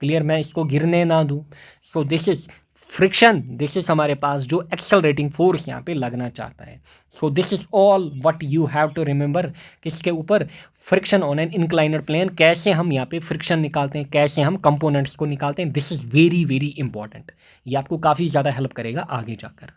क्लियर, मैं इसको गिरने ना दूं। सो this is friction, this is हमारे पास जो एक्सेलरेटिंग फोर्स यहाँ पे लगना चाहता है। So this is all what you have to remember, किसके ऊपर, friction on an inclined plane. कैसे हम यहाँ पे फ्रिक्शन निकालते हैं, कैसे हम कंपोनेंट्स को निकालते हैं, this is very very important. ये आपको काफ़ी ज़्यादा हेल्प करेगा आगे जाकर।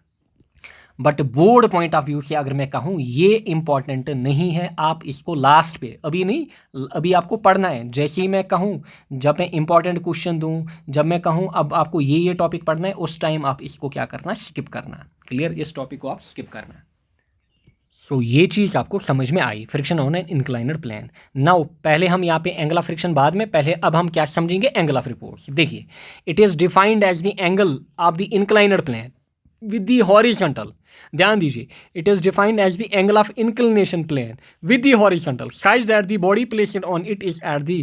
But board point of view से अगर मैं कहूँ ये इंपॉर्टेंट नहीं है, आप इसको लास्ट पे, अभी नहीं, अभी आपको पढ़ना है। जैसे ही मैं कहूँ, जब मैं इंपॉर्टेंट क्वेश्चन दूँ, जब मैं कहूँ अब आपको ये टॉपिक पढ़ना है, उस टाइम आप इसको क्या करना, स्किप करना। क्लियर, इस टॉपिक को आप स्किप करना। सो ये चीज़ आपको समझ में आई, friction on an inclined plane. Now पहले हम यहाँ पे एंगल ऑफ फ्रिक्शन बाद में, पहले अब हम क्या समझेंगे, एंगल ऑफ रिपोर्ट। देखिए, it is defined as the angle of the inclined plane with the horizontal, ध्यान दीजिए, it is defined as the angle of inclination plane with the horizontal such that the body placed on it is at the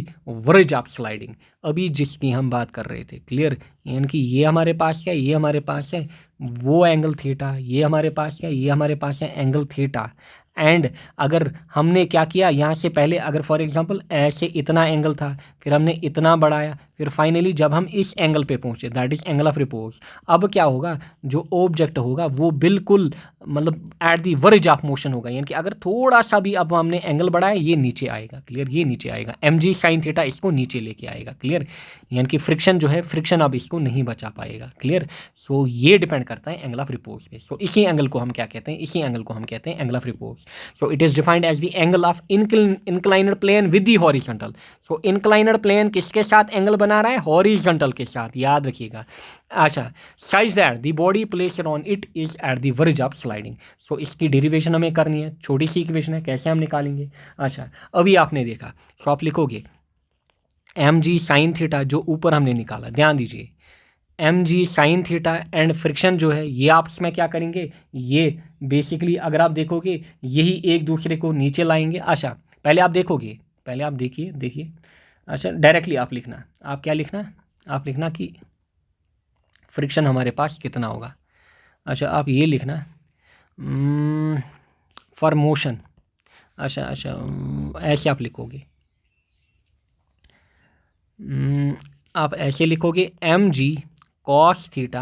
verge of sliding। अभी जिसकी हम बात कर रहे थे, क्लियर, यानी कि ये हमारे पास है, ये हमारे पास है वो एंगल थीटा, ये हमारे पास है, ये हमारे पास है एंगल थीटा। एंड अगर हमने क्या किया, यहाँ से पहले अगर फॉर एग्जांपल ऐसे इतना एंगल था, फिर हमने इतना बढ़ाया, फिर फाइनली जब हम इस एंगल पे पहुँचे, that is angle of report. अब क्या होगा, जो ऑब्जेक्ट होगा वो बिल्कुल मतलब at the verge of motion होगा, यानी कि अगर थोड़ा सा भी अब हमने एंगल बढ़ाया, ये नीचे आएगा। क्लियर, ये नीचे आएगा, mg sin थीटा इसको नीचे लेके आएगा। क्लियर, यानी कि फ्रिक्शन जो है, फ्रिक्शन अब इसको नहीं बचा पाएगा। क्लियर, सो ये डिपेंड करता है एंगल ऑफ रिपोर्ट पे। सो इसी एंगल को हम क्या कहते हैं, इसी एंगल को हम कहते हैं angle of repose. So it is defined as the angle of inclined plane with the horizontal. सो इंक्लाइनड प्लेन किसके साथ एंगल बना रहा है, हॉरिजॉन्टल के साथ, याद रखिएगा। अच्छा, size that the body placed on it is at the verge of sliding. So इसकी डेरिवेशन हमें करनी है, छोटी सी इक्वेशन है, कैसे हम निकालेंगे। अच्छा, अभी आपने देखा, सो आप लिखोगे mg sin थीटा जो ऊपर हमने निकाला, ध्यान दीजिए mg sin theta and friction जो है ये आपस में क्या करेंगे, ये बेसिकली अगर आप देखोगे यही एक दूसरे को नीचे लाएंगे। अच्छा, पहले आप देखोगे, पहले आप देखिए। अच्छा, डायरेक्टली आप लिखना, आप क्या लिखना, आप लिखना कि फ्रिक्शन हमारे पास कितना होगा। अच्छा, आप ये लिखना फॉर मोशन। अच्छा, ऐसे आप लिखोगे, आप ऐसे लिखोगे mg cos थीटा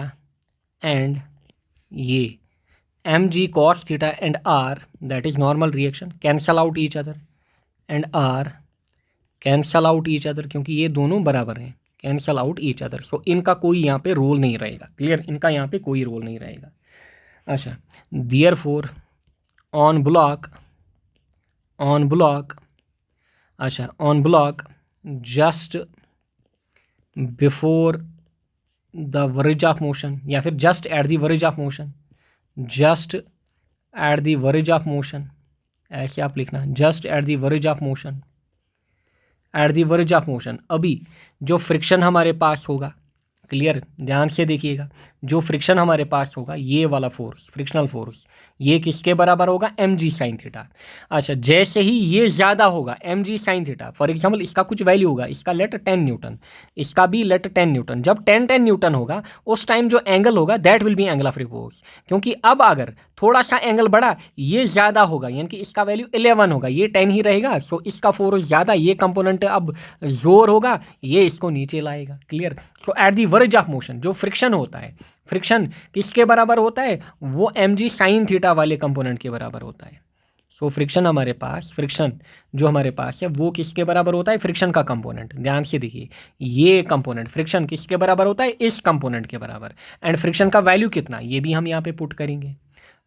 एंड ये mg cos theta and r, that is normal reaction, cancel out each other, and r cancel out each other, क्योंकि ये दोनों बराबर हैं, कैंसल आउट ईच अदर। सो इनका कोई यहाँ पे रोल नहीं रहेगा। क्लियर, इनका यहाँ पे कोई रोल नहीं रहेगा। अच्छा, देयरफॉर ऑन ब्लॉक, अच्छा on block just before the verge of motion, या फिर just eight the verge of motion, just eight the verge of motion, ऐसे आप लिखना, just eight the verge of motion, eight the verge of motion. अभी जो फ्रिक्शन हमारे पास होगा, क्लियर, ध्यान से देखिएगा, जो फ्रिक्शन हमारे पास होगा, ये वाला फोर्स, फ्रिक्शनल फोर्स, ये किसके बराबर होगा, mg साइन थीटा। अच्छा, जैसे ही ये ज़्यादा होगा mg sine theta, for example इसका कुछ वैल्यू होगा, इसका लेट 10 न्यूटन, इसका भी लेट 10 न्यूटन, जब 10 न्यूटन होगा उस टाइम जो एंगल होगा that will B angle of repose. क्योंकि अब अगर थोड़ा सा एंगल बढ़ा, ये ज़्यादा होगा, यानी कि इसका वैल्यू 11 होगा, ये 10 ही रहेगा, सो इसका फोर्स ज़्यादा, ये कंपोनेंट अब जोर होगा, ये इसको नीचे लाएगा। Clear. So at the verge of motion जो फ्रिक्शन होता है, फ्रिक्शन किसके बराबर होता है, वो mg साइन थीटा वाले कंपोनेंट के बराबर होता है। सो फ्रिक्शन हमारे पास, फ्रिक्शन जो हमारे पास है वो किसके बराबर होता है, फ्रिक्शन का कंपोनेंट। ध्यान से देखिए, ये कंपोनेंट फ्रिक्शन किसके बराबर होता है, इस कंपोनेंट के बराबर। एंड फ्रिक्शन का वैल्यू कितना, ये भी हम यहाँ पे पुट करेंगे।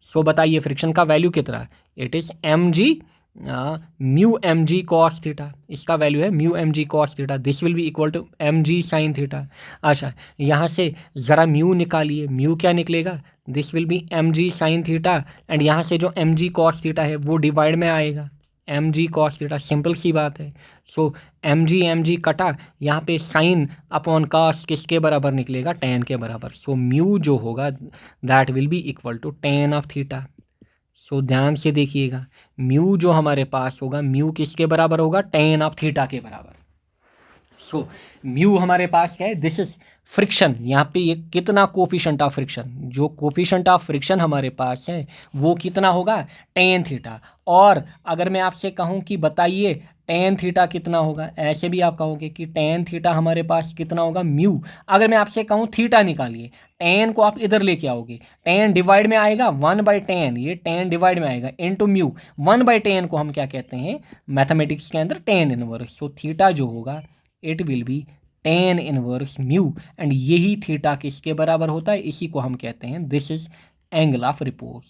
सो बताइए फ्रिक्शन का वैल्यू कितना, it is mg mu mg cos theta, इसका वैल्यू है mu mg cos theta, this will be equal to mg sine theta. अच्छा, यहाँ से ज़रा म्यू निकालिए, म्यू क्या निकलेगा, this will be mg sine theta, and यहाँ से जो mg कॉस थीटा है वो डिवाइड में आएगा, mg कॉस थीटा, सिंपल सी बात है। सो mg कटा, यहाँ पे साइन अपॉन कॉस किसके बराबर निकलेगा, tan के बराबर। सो म्यू जो होगा that will be equal to tan of theta. So ध्यान से देखिएगा, म्यू जो हमारे पास होगा, म्यू किसके बराबर होगा, tan ऑफ थीटा के बराबर। सो म्यू हमारे पास क्या है, दिस इज फ्रिक्शन। यहाँ पे ये कितना कोफिशेंट ऑफ फ्रिक्शन, जो कोफिशेंट ऑफ फ्रिक्शन हमारे पास है वो कितना होगा, tan थीटा। और अगर मैं आपसे कहूँ कि बताइए tan थीटा कितना होगा, ऐसे भी आप कहोगे कि tan थीटा हमारे पास कितना होगा, म्यू। अगर मैं आपसे कहूँ थीटा निकालिए, tan को आप इधर लेके आओगे, tan डिवाइड में आएगा 1/tan, ये tan डिवाइड में आएगा इनटू म्यू। 1/tan को हम क्या कहते हैं मैथमेटिक्स के अंदर, tan इनवर्स। सो थीटा जो होगा it will B tan inverse mu, and यही थीटा किसके बराबर होता है, इसी को हम कहते हैं this is angle of repose.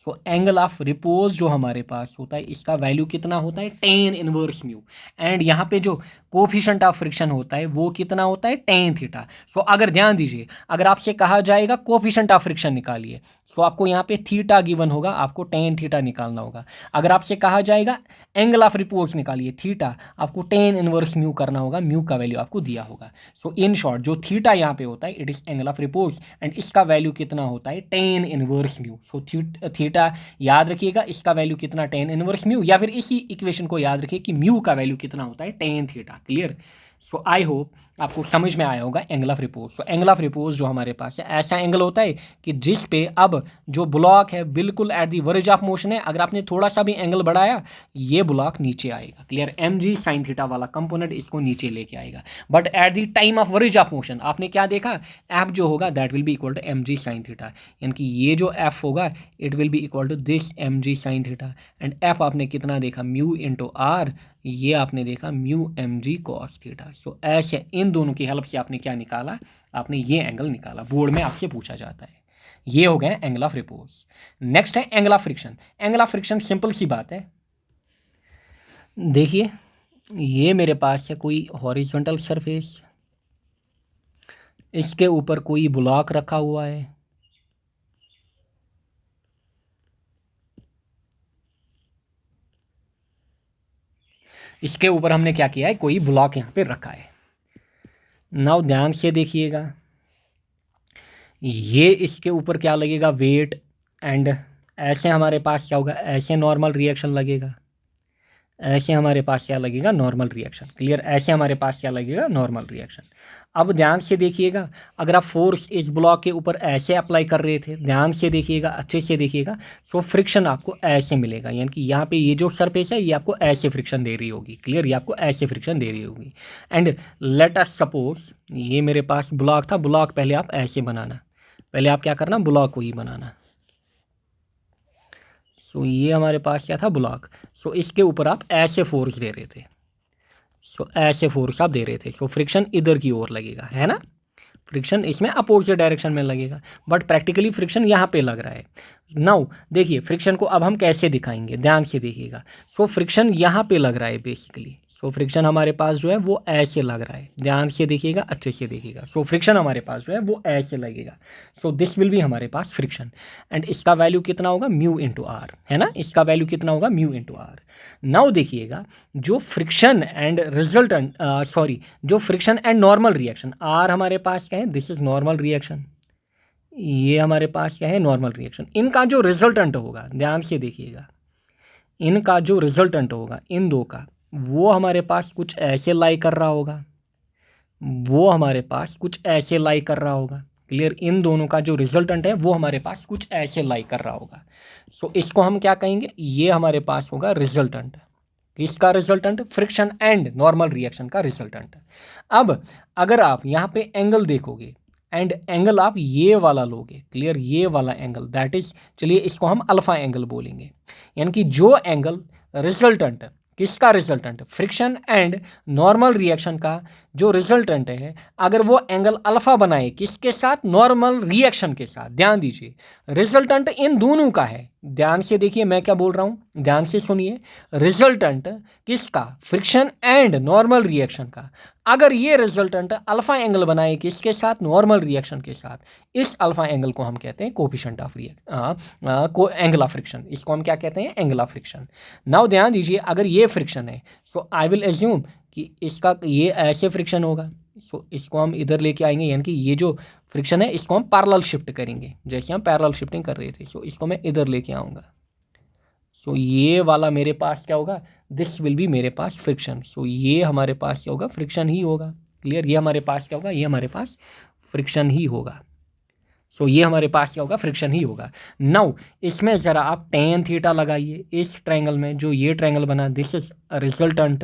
So angle of repose जो हमारे पास होता है इसका वैल्यू कितना होता है, tan इनवर्स म्यू। एंड यहाँ पे जो कोफिशेंट ऑफ फ्रिक्शन होता है वो कितना होता है, tan थीटा। सो अगर ध्यान दीजिए, अगर आपसे कहा जाएगा कोफिशेंट ऑफ फ्रिक्शन निकालिए, सो आपको यहाँ पे थीटा गिवन होगा, आपको tan थीटा निकालना होगा। अगर आपसे कहा जाएगा एंगल ऑफ रिपोज निकालिए, थीटा, आपको tan इनवर्स म्यू करना होगा, म्यू का वैल्यू आपको दिया होगा। सो इन शॉर्ट जो थीटा यहाँ पे होता है it is angle of repose, and इसका वैल्यू कितना होता है, tan inverse mu. So theta याद रखिएगा, इसका वैल्यू कितना, tan इनवर्स म्यू, या फिर इसी इक्वेशन को याद रखिए कि म्यू का वैल्यू कितना होता है, tan theta. Clear. So I hope आपको समझ में आया होगा angle of repose. So angle of repose जो हमारे पास है ऐसा एंगल होता है कि जिस पे अब जो ब्लॉक है बिल्कुल at the verge of motion है, अगर आपने थोड़ा सा भी एंगल बढ़ाया ये ब्लॉक नीचे आएगा। क्लियर। mg साइन थीटा वाला कंपोनेंट इसको नीचे लेके आएगा, but at the time of verge of motion आपने क्या देखा, एफ जो होगा that will be equal to mg sine theta, यानी कि ये जो एफ होगा it will be equal to this mg sine theta, and F आपने कितना देखा, म्यू इंटू आर, ये आपने देखा mu mg cos theta. So ऐसे इन दोनों की हेल्प से आपने क्या निकाला, आपने ये एंगल निकाला, बोर्ड में आपसे पूछा जाता है। ये हो गया एंगल ऑफ रिपोज। नेक्स्ट है angle of friction. Angle of friction simple सी बात है, देखिए ये मेरे पास है कोई हॉरिजॉन्टल सरफेस, इसके ऊपर कोई ब्लॉक रखा हुआ है, इसके ऊपर हमने क्या किया है, कोई ब्लॉक यहाँ पे रखा है। नाउ ध्यान से देखिएगा, ये इसके ऊपर क्या लगेगा, वेट, एंड ऐसे हमारे पास क्या होगा, ऐसे नॉर्मल रिएक्शन लगेगा, ऐसे हमारे पास क्या लगेगा, नॉर्मल रिएक्शन। क्लियर। ऐसे हमारे पास क्या लगेगा, नॉर्मल रिएक्शन। अब ध्यान से देखिएगा, अगर आप फोर्स इस ब्लॉक के ऊपर ऐसे अप्लाई कर रहे थे, ध्यान से देखिएगा, अच्छे से देखिएगा, सो फ्रिक्शन आपको ऐसे मिलेगा, यानी कि यहाँ पे ये जो सरफेस है ये आपको ऐसे फ्रिक्शन दे रही होगी। क्लियर। ये आपको ऐसे फ्रिक्शन दे रही होगी। एंड लेट अस सपोज ये मेरे पास ब्लॉक था, ब्लॉक पहले आप ऐसे बनाना, पहले आप क्या करना, ब्लॉक को ही बनाना। सो ये हमारे पास क्या था, ब्लॉक। सो इसके ऊपर आप ऐसे फोर्स दे रहे थे, सो ऐसे फोर्स आप दे रहे थे, सो फ्रिक्शन इधर की ओर लगेगा, है ना, फ्रिक्शन इसमें अपोजिट डायरेक्शन में लगेगा, बट प्रैक्टिकली फ्रिक्शन यहाँ पे लग रहा है। नाउ देखिए फ्रिक्शन को अब हम कैसे दिखाएंगे, ध्यान से देखिएगा। सो फ्रिक्शन यहाँ पे लग रहा है बेसिकली, सो फ्रिक्शन हमारे पास जो है वो ऐसे लग रहा है, ध्यान से देखिएगा, अच्छे से देखिएगा। सो फ्रिक्शन हमारे पास जो है वो ऐसे लगेगा, सो दिस विल बी हमारे पास फ्रिक्शन, एंड इसका वैल्यू कितना होगा, म्यू इंटू आर, है ना, इसका वैल्यू कितना होगा, म्यू इंटू आर। नाउ देखिएगा, जो फ्रिक्शन एंड रिजल्टेंट जो friction and normal reaction, R हमारे पास क्या है, दिस इज नॉर्मल रिएक्शन, ये हमारे पास क्या है, नॉर्मल रिएक्शन। इनका जो रिजल्टेंट होगा, ध्यान से देखिएगा, इनका जो रिजल्टेंट होगा इन दो का, वो हमारे पास कुछ ऐसे लाई कर रहा होगा, वो हमारे पास कुछ ऐसे लाई कर रहा होगा। क्लियर, इन दोनों का जो रिजल्टेंट है वो हमारे पास कुछ ऐसे लाई कर रहा होगा। सो इसको हम क्या कहेंगे, ये हमारे पास होगा रिजल्टेंट। किसका resultant, friction and normal reaction का रिजल्टेंट। अब अगर आप यहाँ पे एंगल देखोगे एंड एंगल आप ये वाला लोगे, क्लियर, ये वाला एंगल, दैट इज, चलिए इसको हम अल्फा एंगल बोलेंगे। यानी कि जो एंगल रिजल्टेंट, किसका resultant, friction and normal reaction का जो रिजल्टेंट है, अगर वो एंगल अल्फा बनाए, किसके साथ, नॉर्मल रिएक्शन के साथ। ध्यान दीजिए, रिजल्टेंट इन दोनों का है। ध्यान से देखिए मैं क्या बोल रहा हूँ, ध्यान से सुनिए। रिजल्टेंट किसका, फ्रिक्शन एंड नॉर्मल रिएक्शन का। अगर ये रिजल्टेंट अल्फा एंगल बनाए, किसके साथ, नॉर्मल रिएक्शन के साथ, इस अल्फा एंगल को हम कहते हैं coefficient of angle of friction. इसको हम क्या कहते हैं, एंगल ऑफ फ्रिक्शन। नाउ ध्यान दीजिए, अगर ये फ्रिक्शन है, सो आई विल एज्यूम कि इसका ये ऐसे फ्रिक्शन होगा। सो इसको हम इधर लेके आएंगे, यानी कि ये जो फ्रिक्शन है इसको हम पैरेलल शिफ्ट करेंगे, जैसे हम पैरेलल शिफ्टिंग कर रहे थे। सो इसको मैं इधर लेके आऊँगा। सो ये वाला मेरे पास क्या होगा, दिस विल बी मेरे पास फ्रिक्शन। सो ये हमारे पास क्या होगा, फ्रिक्शन ही होगा। क्लियर, ये हमारे पास क्या होगा, ये हमारे पास फ्रिक्शन ही होगा। सो ये हमारे पास क्या होगा, फ्रिक्शन ही होगा। नाउ इसमें ज़रा आप टेन थीटा लगाइए इस ट्रायंगल में, जो ये ट्रायंगल बना, दिस इज रिजल्टेंट।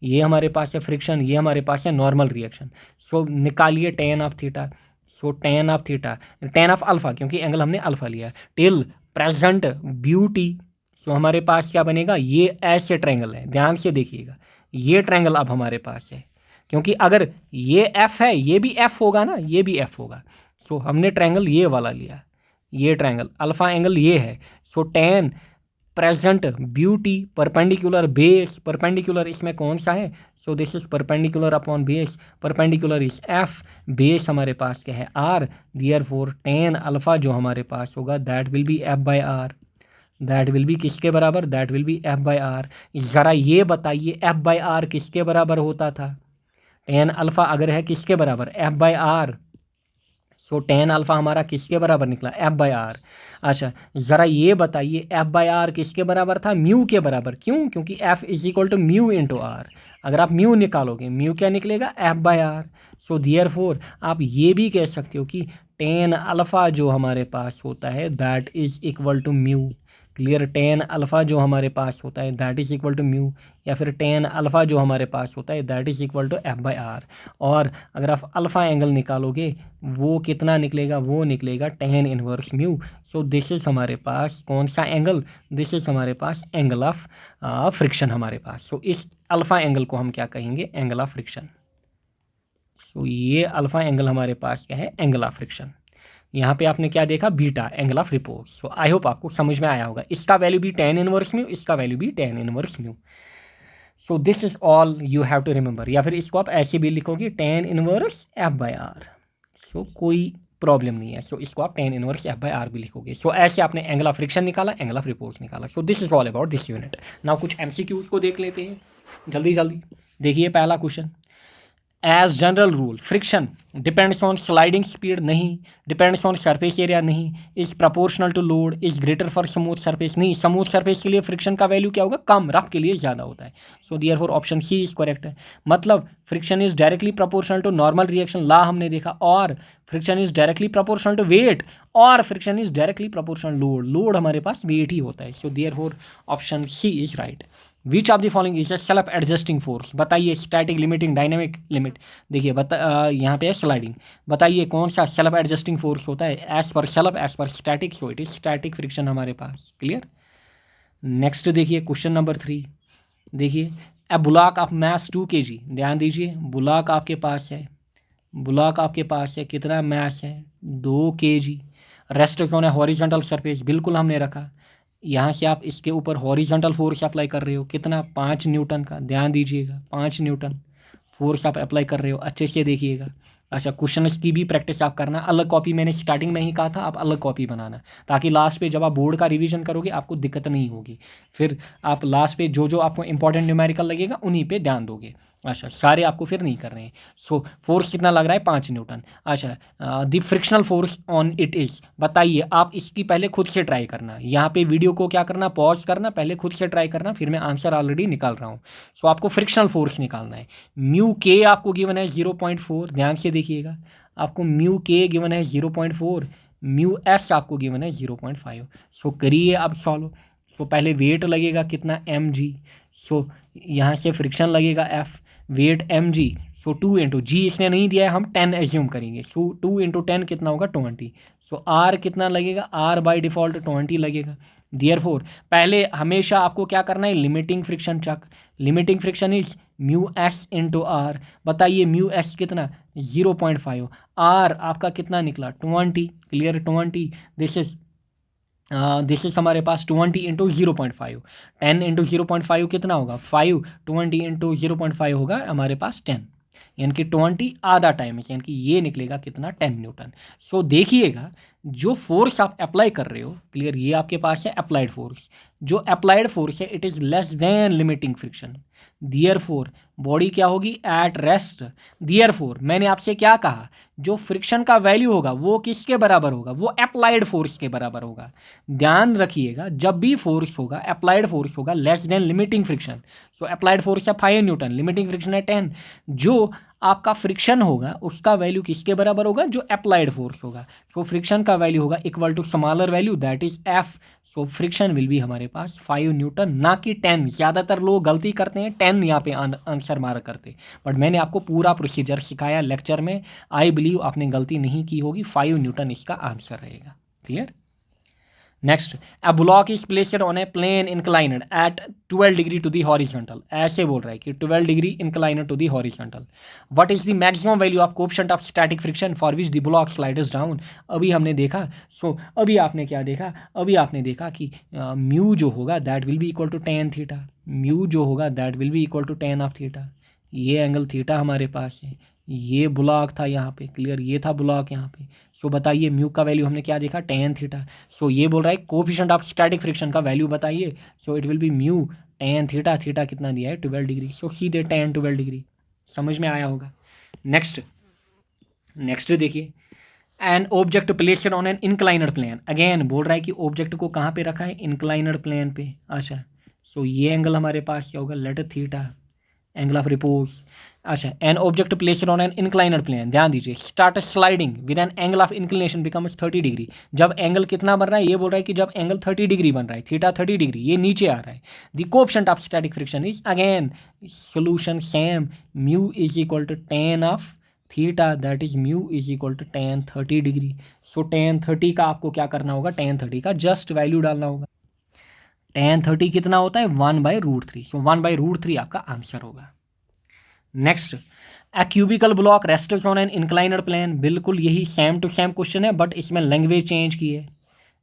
ये हमारे पास है फ्रिक्शन, ये हमारे पास है नॉर्मल रिएक्शन। सो निकालिए tan of theta. So tan of theta, tan of alpha, क्योंकि एंगल हमने अल्फा लिया, टिल प्रेजेंट ब्यूटी। सो हमारे पास क्या बनेगा, ये ऐसे ट्रायंगल है। ध्यान से देखिएगा, ये ट्रायंगल अब हमारे पास है, क्योंकि अगर ये एफ है, ये भी एफ होगा ना, ये भी एफ होगा। सो हमने ट्रायंगल ये वाला लिया, ये ट्रायंगल अल्फा एंगल ये है। So tan present beauty perpendicular base, perpendicular इसमें कौन सा है, so this is perpendicular upon base, perpendicular is F, base हमारे पास क्या है, आर। देयरफॉर टेन अल्फा जो हमारे पास होगा, that will be F by R. That will be किसके बराबर, that will be F by R. ज़रा ये बताइए एफ बाई आर किसके बराबर होता था, टेन अल्फा अगर है किसके बराबर, F by R. So tan alpha हमारा किसके बराबर निकला, एफ बाई आर। अच्छा ज़रा ये बताइए एफ बाई आर किसके बराबर था, म्यू के बराबर। क्यों, क्योंकि F is equal to mu into R. अगर आप म्यू निकालोगे, म्यू क्या निकलेगा, F by R. So therefore आप ये भी कह सकते हो कि टेन अल्फा जो हमारे पास होता है, that is equal to mu. Clear, tan alpha जो हमारे पास होता है that is equal to mu, या फिर टेन अल्फा जो हमारे पास होता है that is equal to F by R. और अगर आप अल्फा एंगल निकालोगे वो कितना निकलेगा, वो निकलेगा ten inverse mu. So this is हमारे पास कौन सा एंगल, दिस इज हमारे पास एंगल ऑफ फ्रिक्शन हमारे पास। सो इस अल्फा एंगल को हम क्या कहेंगे, एंगल ऑफ फ्रिक्शन। सो ये अल्फा एंगल हमारे पास क्या है, एंगल ऑफ फ्रिक्शन। यहाँ पे आपने क्या देखा, beta, angle of repose. So I hope आपको समझ में आया होगा। इसका वैल्यू भी टेन इनवर्स म्यू, इसका वैल्यू भी tan inverse mu. So this is all you have to remember, या फिर इसको आप ऐसे भी लिखोगे tan inverse F by R. So कोई प्रॉब्लम नहीं है। सो इसको आप tan inverse F by R भी लिखोगे। सो ऐसे आपने एंगल ऑफ फ्रिक्शन निकाला, एंगल ऑफ रिपोज निकाला। So this is all about this unit. Now कुछ एमसीक्यूज को देख लेते हैं जल्दी जल्दी। देखिए पहला question, as general rule friction depends on sliding speed, नहीं। डिपेंड्स ऑन सरफेस एरिया, नहीं। Is proportional to load, is greater for smooth surface, नहीं। स्मूथ सरफेस के लिए फ्रिक्शन का वैल्यू क्या होगा, कम, रफ के लिए ज़्यादा होता है। So therefore option C is correct है। मतलब friction is directly proportional to normal reaction, law हमने देखा। और friction is directly proportional to weight, और friction is directly proportional load, load हमारे पास वेट ही होता है। So therefore option C is right. Which of the following is a self adjusting force, बताइए। Static, limiting, dynamic, limit. देखिए यहाँ पे है स्लाइडिंग, बताइए कौन सा सेल्फ एडजस्टिंग फोर्स होता है, as per self, as per static. So it is static friction हमारे पास। क्लियर। नेक्स्ट देखिए क्वेश्चन नंबर 3। देखिए a block of mass 2 kg, ध्यान दीजिए ब्लॉक आपके पास है, ब्लॉक आपके पास है, कितना मैस है, 2 kg। रेस्ट कौन है, हॉरिजॉन्टल सरफेस, बिल्कुल हमने रखा। यहाँ से आप इसके ऊपर हॉरिजॉन्टल फोर्स अप्लाई कर रहे हो, कितना, 5 न्यूटन का। ध्यान दीजिएगा 5 न्यूटन फोर्स आप अप्लाई कर रहे हो, अच्छे से देखिएगा। अच्छा, क्वेश्चन की भी प्रैक्टिस आप करना। अलग कॉपी मैंने स्टार्टिंग में ही कहा था, आप अलग कॉपी बनाना, ताकि लास्ट पे जब आप बोर्ड का रिवीजन करोगे आपको दिक्कत नहीं होगी। फिर आप लास्ट पे जो जो आपको इंपॉर्टेंट न्यूमेरिकल लगेगा उन्हीं पे ध्यान दोगे। अच्छा, सारे आपको फिर नहीं कर रहे हैं। सो फोर्स कितना लग रहा है? 5 न्यूटन। अच्छा, the frictional force on it is, बताइए। आप इसकी पहले खुद से ट्राई करना, यहाँ पे वीडियो को क्या करना, पॉज करना, पहले खुद से ट्राई करना, फिर मैं आंसर ऑलरेडी निकाल रहा हूँ। सो आपको फ्रिक्शनल फोर्स निकालना है। म्यू के आपको गिवन है 0.4, ध्यान से देखिएगा। आपको म्यू के गिवन है 0.4, म्यू एस आपको गिवन है 0.5। सो करिए अब सॉल्व। सो पहले वेट लगेगा कितना? mg। सो यहाँ से फ्रिक्शन लगेगा F, वेट mg। सो 2 इंटू जी इसने नहीं दिया है, हम 10 एज्यूम करेंगे। सो 2 इंटू 10 कितना होगा? 20। सो आर कितना लगेगा? आर बाई डिफ़ॉल्ट 20 लगेगा। देयरफॉर पहले हमेशा आपको क्या करना है? Limiting friction check. Limiting friction is mu S into R. बताइए म्यू एस कितना? 0.5। आर आपका कितना निकला? 20। क्लियर? 20। दिस इज हमारे पास 20 इंटू 0.5। 10 इंटू 0.5 कितना होगा? 5। 20 इंटू 0.5 होगा हमारे पास 10, यानी कि 20 आधा टाइम है, यानी कि ये निकलेगा कितना? 10 न्यूटन। सो देखिएगा, जो फोर्स आप अप्लाई कर रहे हो, क्लियर, ये आपके पास है अप्लाइड फोर्स। जो अप्लाइड फोर्स है it is less than limiting friction. Therefore body क्या होगी? At rest. देयरफॉर मैंने आपसे क्या कहा? जो फ्रिक्शन का वैल्यू होगा वो किसके बराबर होगा? वो अप्लाइड फोर्स के बराबर होगा। ध्यान रखिएगा, जब भी फोर्स होगा, अप्लाइड फोर्स होगा लेस देन लिमिटिंग फ्रिक्शन। सो अप्लाइड फोर्स है 5 न्यूटन, लिमिटिंग फ्रिक्शन है 10। जो आपका फ्रिक्शन होगा उसका वैल्यू किसके बराबर होगा? जो अप्लाइड फोर्स होगा। सो फ्रिक्शन का वैल्यू होगा equal to smaller value, that is F. So friction will be हमारे पास 5 न्यूटन, ना कि 10। ज़्यादातर लोग गलती करते हैं 10 यहाँ पे आंसर मार करते, बट मैंने आपको पूरा प्रोसीजर सिखाया लेक्चर में। आई बिलीव आपने गलती नहीं की होगी। 5 न्यूटन इसका आंसर रहेगा। Clear? Next, a block is placed on a plane inclined at 12 degree to the horizontal. ऐसे बोल रहा है कि 12 degree inclined to the horizontal. What is the maximum value of coefficient of static friction for which the block slides down. अभी हमने देखा। सो अभी आपने क्या देखा? अभी आपने देखा कि म्यू जो होगा that will be equal to tan theta. Mu जो होगा that will be equal to tan of theta. ये एंगल थीटा हमारे पास है, ये ब्लॉक था यहाँ पे, क्लियर, ये था ब्लॉक यहाँ पे। सो बताइए म्यू का वैल्यू हमने क्या देखा? Tan theta. सो ये बोल रहा है कोएफिशिएंट ऑफ स्टैटिक फ्रिक्शन का वैल्यू बताइए। सो it will be mu tan theta. Theta कितना दिया है? 12 डिग्री। सो सीधे टेन 12 डिग्री। समझ में आया होगा। नेक्स्ट देखिए, an object placed on an inclined plane. Again बोल रहा है कि ऑब्जेक्ट को कहाँ पे रखा है? इंक्लाइनड प्लेन पे। अच्छा, सो ये एंगल हमारे पास क्या होगा? Let theta, angle of repose. अच्छा, an object placed on an inclined plane, ध्यान दीजिए, start sliding with an angle of inclination becomes 30 degree. जब एंगल कितना बन रहा है? ये बोल रहा है कि जब एंगल 30 डिग्री बन रहा है, थीटा 30 डिग्री, ये नीचे आ रहा है। The coefficient of static friction is, again solution same, mu is equal to tan of theta, that is mu is equal to tan 30 degree. So tan 30 का आपको क्या करना होगा? टेन 30 का जस्ट वैल्यू डालना होगा। टेन 30 कितना होता है? 1/√3। सो 1/√3 आपका आंसर होगा। Next, a cubical block rests on an inclined plane. बिल्कुल यही सेम टू सेम क्वेश्चन है, बट इसमें लैंग्वेज चेंज की है।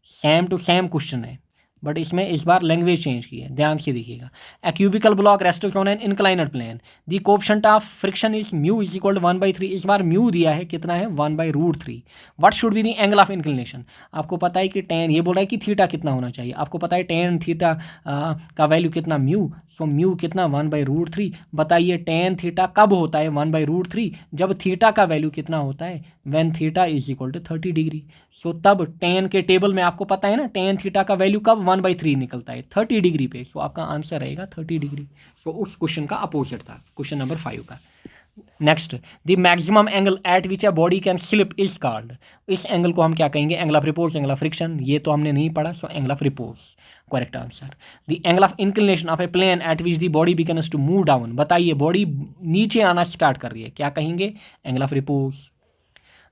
सेम टू सेम क्वेश्चन है, बट इसमें इस बार लैंग्वेज चेंज की है। ध्यान से देखिएगा। A cubical block rests on an inclined plane, the coefficient of friction is mu is equal to 1/3। इस बार म्यू दिया है, कितना है? 1/√3। What should be the angle of inclination. आपको पता है कि टेन, ये बोल रहा है कि थीटा कितना होना चाहिए। आपको पता है टेन थीटा का वैल्यू कितना? म्यू। सो म्यू कितना? 1/√3। बताइए टेन थीटा कब होता है 1/√3? जब थीटा का वैल्यू कितना होता है? When theta is equal to 30 degree. So तब टेन के टेबल में आपको पता है ना, टेन थीटा का वैल्यू कब 1/3 निकलता है? 30 डिग्री पे। सो आपका आंसर रहेगा 30 डिग्री। सो उस क्वेश्चन का अपोजिट था, क्वेश्चन नंबर 5 का। Next, the maximum angle at which a body can slip is called. इस एंगल को हम क्या कहेंगे? Angle of repose, angle of friction. ये तो हमने नहीं पढ़ा, so angle of repose correct answer. The angle of inclination of a plane at which the body begins to move down. बताइए बॉडी नीचे आना स्टार्ट कर रही है, क्या कहेंगे? Angle of repose.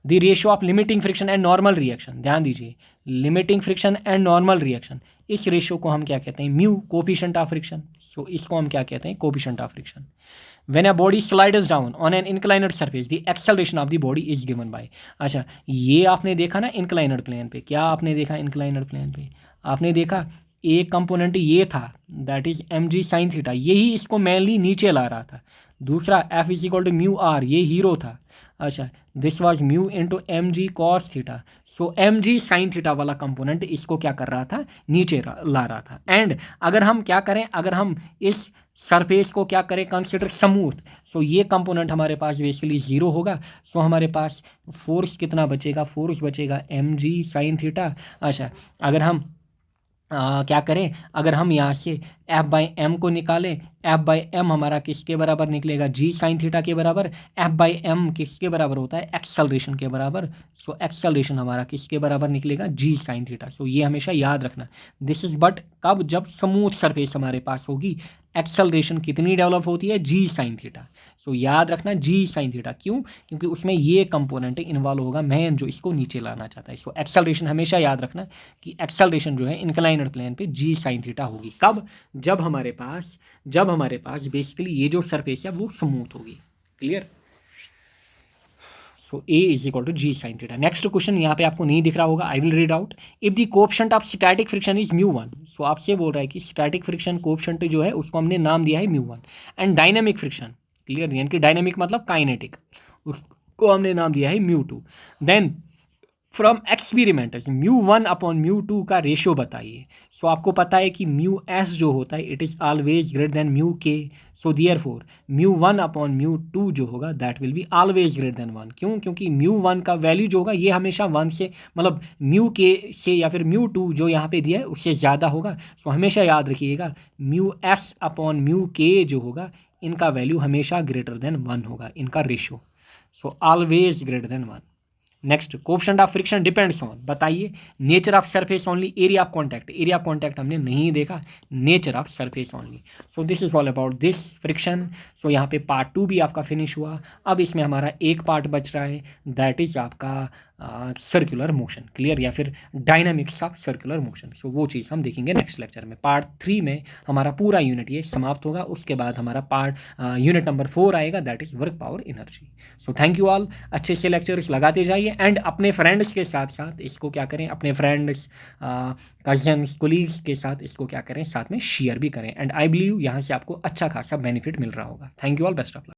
The ratio of limiting friction and normal reaction, ध्यान दीजिए, limiting friction and normal reaction, इस रेशियो को हम क्या कहते हैं? Mu, coefficient of friction. So इसको हम क्या कहते हैं? Coefficient of friction. When a body slides down on an inclined surface the acceleration of the body is given by. अच्छा, ये आपने देखा ना इंक्लाइनड प्लेन पे, क्या आपने देखा इंक्लाइनड प्लेन पे? आपने देखा एक कंपोनेंट ये था, that is mg sin theta, यही इसको मेनली नीचे ला रहा था। दूसरा F is equal to mu R, ये हीरो था, अच्छा this was mu into M G cos theta. So M G sine theta वाला कंपोनेंट इसको क्या कर रहा था, नीचे ला रहा था। एंड अगर हम क्या करें, अगर हम इस सरफेस को क्या करें, कंसिडर स्मूथ, सो ये कंपोनेंट हमारे पास बेसिकली जीरो होगा। सो हमारे पास फोर्स कितना बचेगा, फोर्स बचेगा एम जी साइन थीटा। अच्छा अगर हम क्या करें, अगर हम यहाँ से एफ बाई एम को निकालें, एफ बाई एम हमारा किसके बराबर निकलेगा, जी साइन थीटा के बराबर। एफ बाई एम किसके बराबर होता है, एक्सेलरेशन के बराबर। सो एक्सेलरेशन हमारा किसके बराबर निकलेगा, जी साइन थीटा। सो ये हमेशा याद रखना, दिस इज बट कब, जब स्मूथ सरफेस हमारे पास होगी। एक्सेलरेशन कितनी डेवलप होती है, जी साइन थीटा। सो याद रखना जी साइन थीटा, क्यों, क्योंकि उसमें ये कंपोनेंट इन्वॉल्व होगा, मैं जो इसको नीचे लाना चाहता है। सो एक्सेलरेशन हमेशा याद रखना कि एक्सेलरेशन जो है इंक्लाइनड प्लेन पे जी साइन थीटा होगी। कब, जब हमारे पास बेसिकली ये जो सरफेस है वो स्मूथ होगी। Clear. So a is equal to g sine theta. Next question यहाँ पे आपको नहीं दिख रहा होगा, I will read out. If the coefficient of static friction is mu one, so आपसे बोल रहा है कि स्टैटिक फ्रिक्शन कोएफिशिएंट जो है उसको हमने नाम दिया है mu one, and dynamic friction, clear, यानी कि डायनेमिक मतलब काइनेटिक, उसको हमने नाम दिया है mu two. Then from experiment mu one upon mu two का रेशियो बताइए। सो आपको पता है कि म्यू एस जो होता है it is always greater than mu k. So therefore फोर म्यू वन अपॉन म्यू टू जो होगा that will be always greater than one. क्यों, क्योंकि म्यू वन का वैल्यू जो होगा ये हमेशा वन से, मतलब म्यू के से या फिर म्यू टू जो यहाँ पे दिया है उससे ज़्यादा होगा। सो हमेशा याद रखिएगा म्यू एस अपॉन म्यू के जो होगा इनका वैल्यू हमेशा ग्रेटर देन वन होगा, इनका ratio. So always greater than one. Next, coefficient of friction depends on, बताइए, nature of surface only, area of contact, area of contact हमने नहीं देखा, nature of surface only. So this is all about this friction. So यहाँ पे पार्ट 2 भी आपका फिनिश हुआ। अब इसमें हमारा एक पार्ट बच रहा है, दैट इज आपका सर्कुलर मोशन, क्लियर, या फिर डायनामिक्स ऑफ सर्कुलर मोशन। सो वो चीज़ हम देखेंगे नेक्स्ट लेक्चर में। पार्ट 3 में हमारा पूरा यूनिट ये समाप्त होगा, उसके बाद हमारा पार्ट यूनिट नंबर 4 आएगा, that is work power energy. So thank you all, अच्छे से लेक्चर्स लगाते जाइए एंड अपने फ्रेंड्स के साथ साथ इसको क्या करें, अपने फ्रेंड्स, कजन्स, कोलीग्स के साथ इसको क्या करें, साथ में शेयर भी करें। एंड आई बिलीव यहाँ से आपको अच्छा खासा बेनिफिट मिल रहा होगा। Thank you all, best of luck.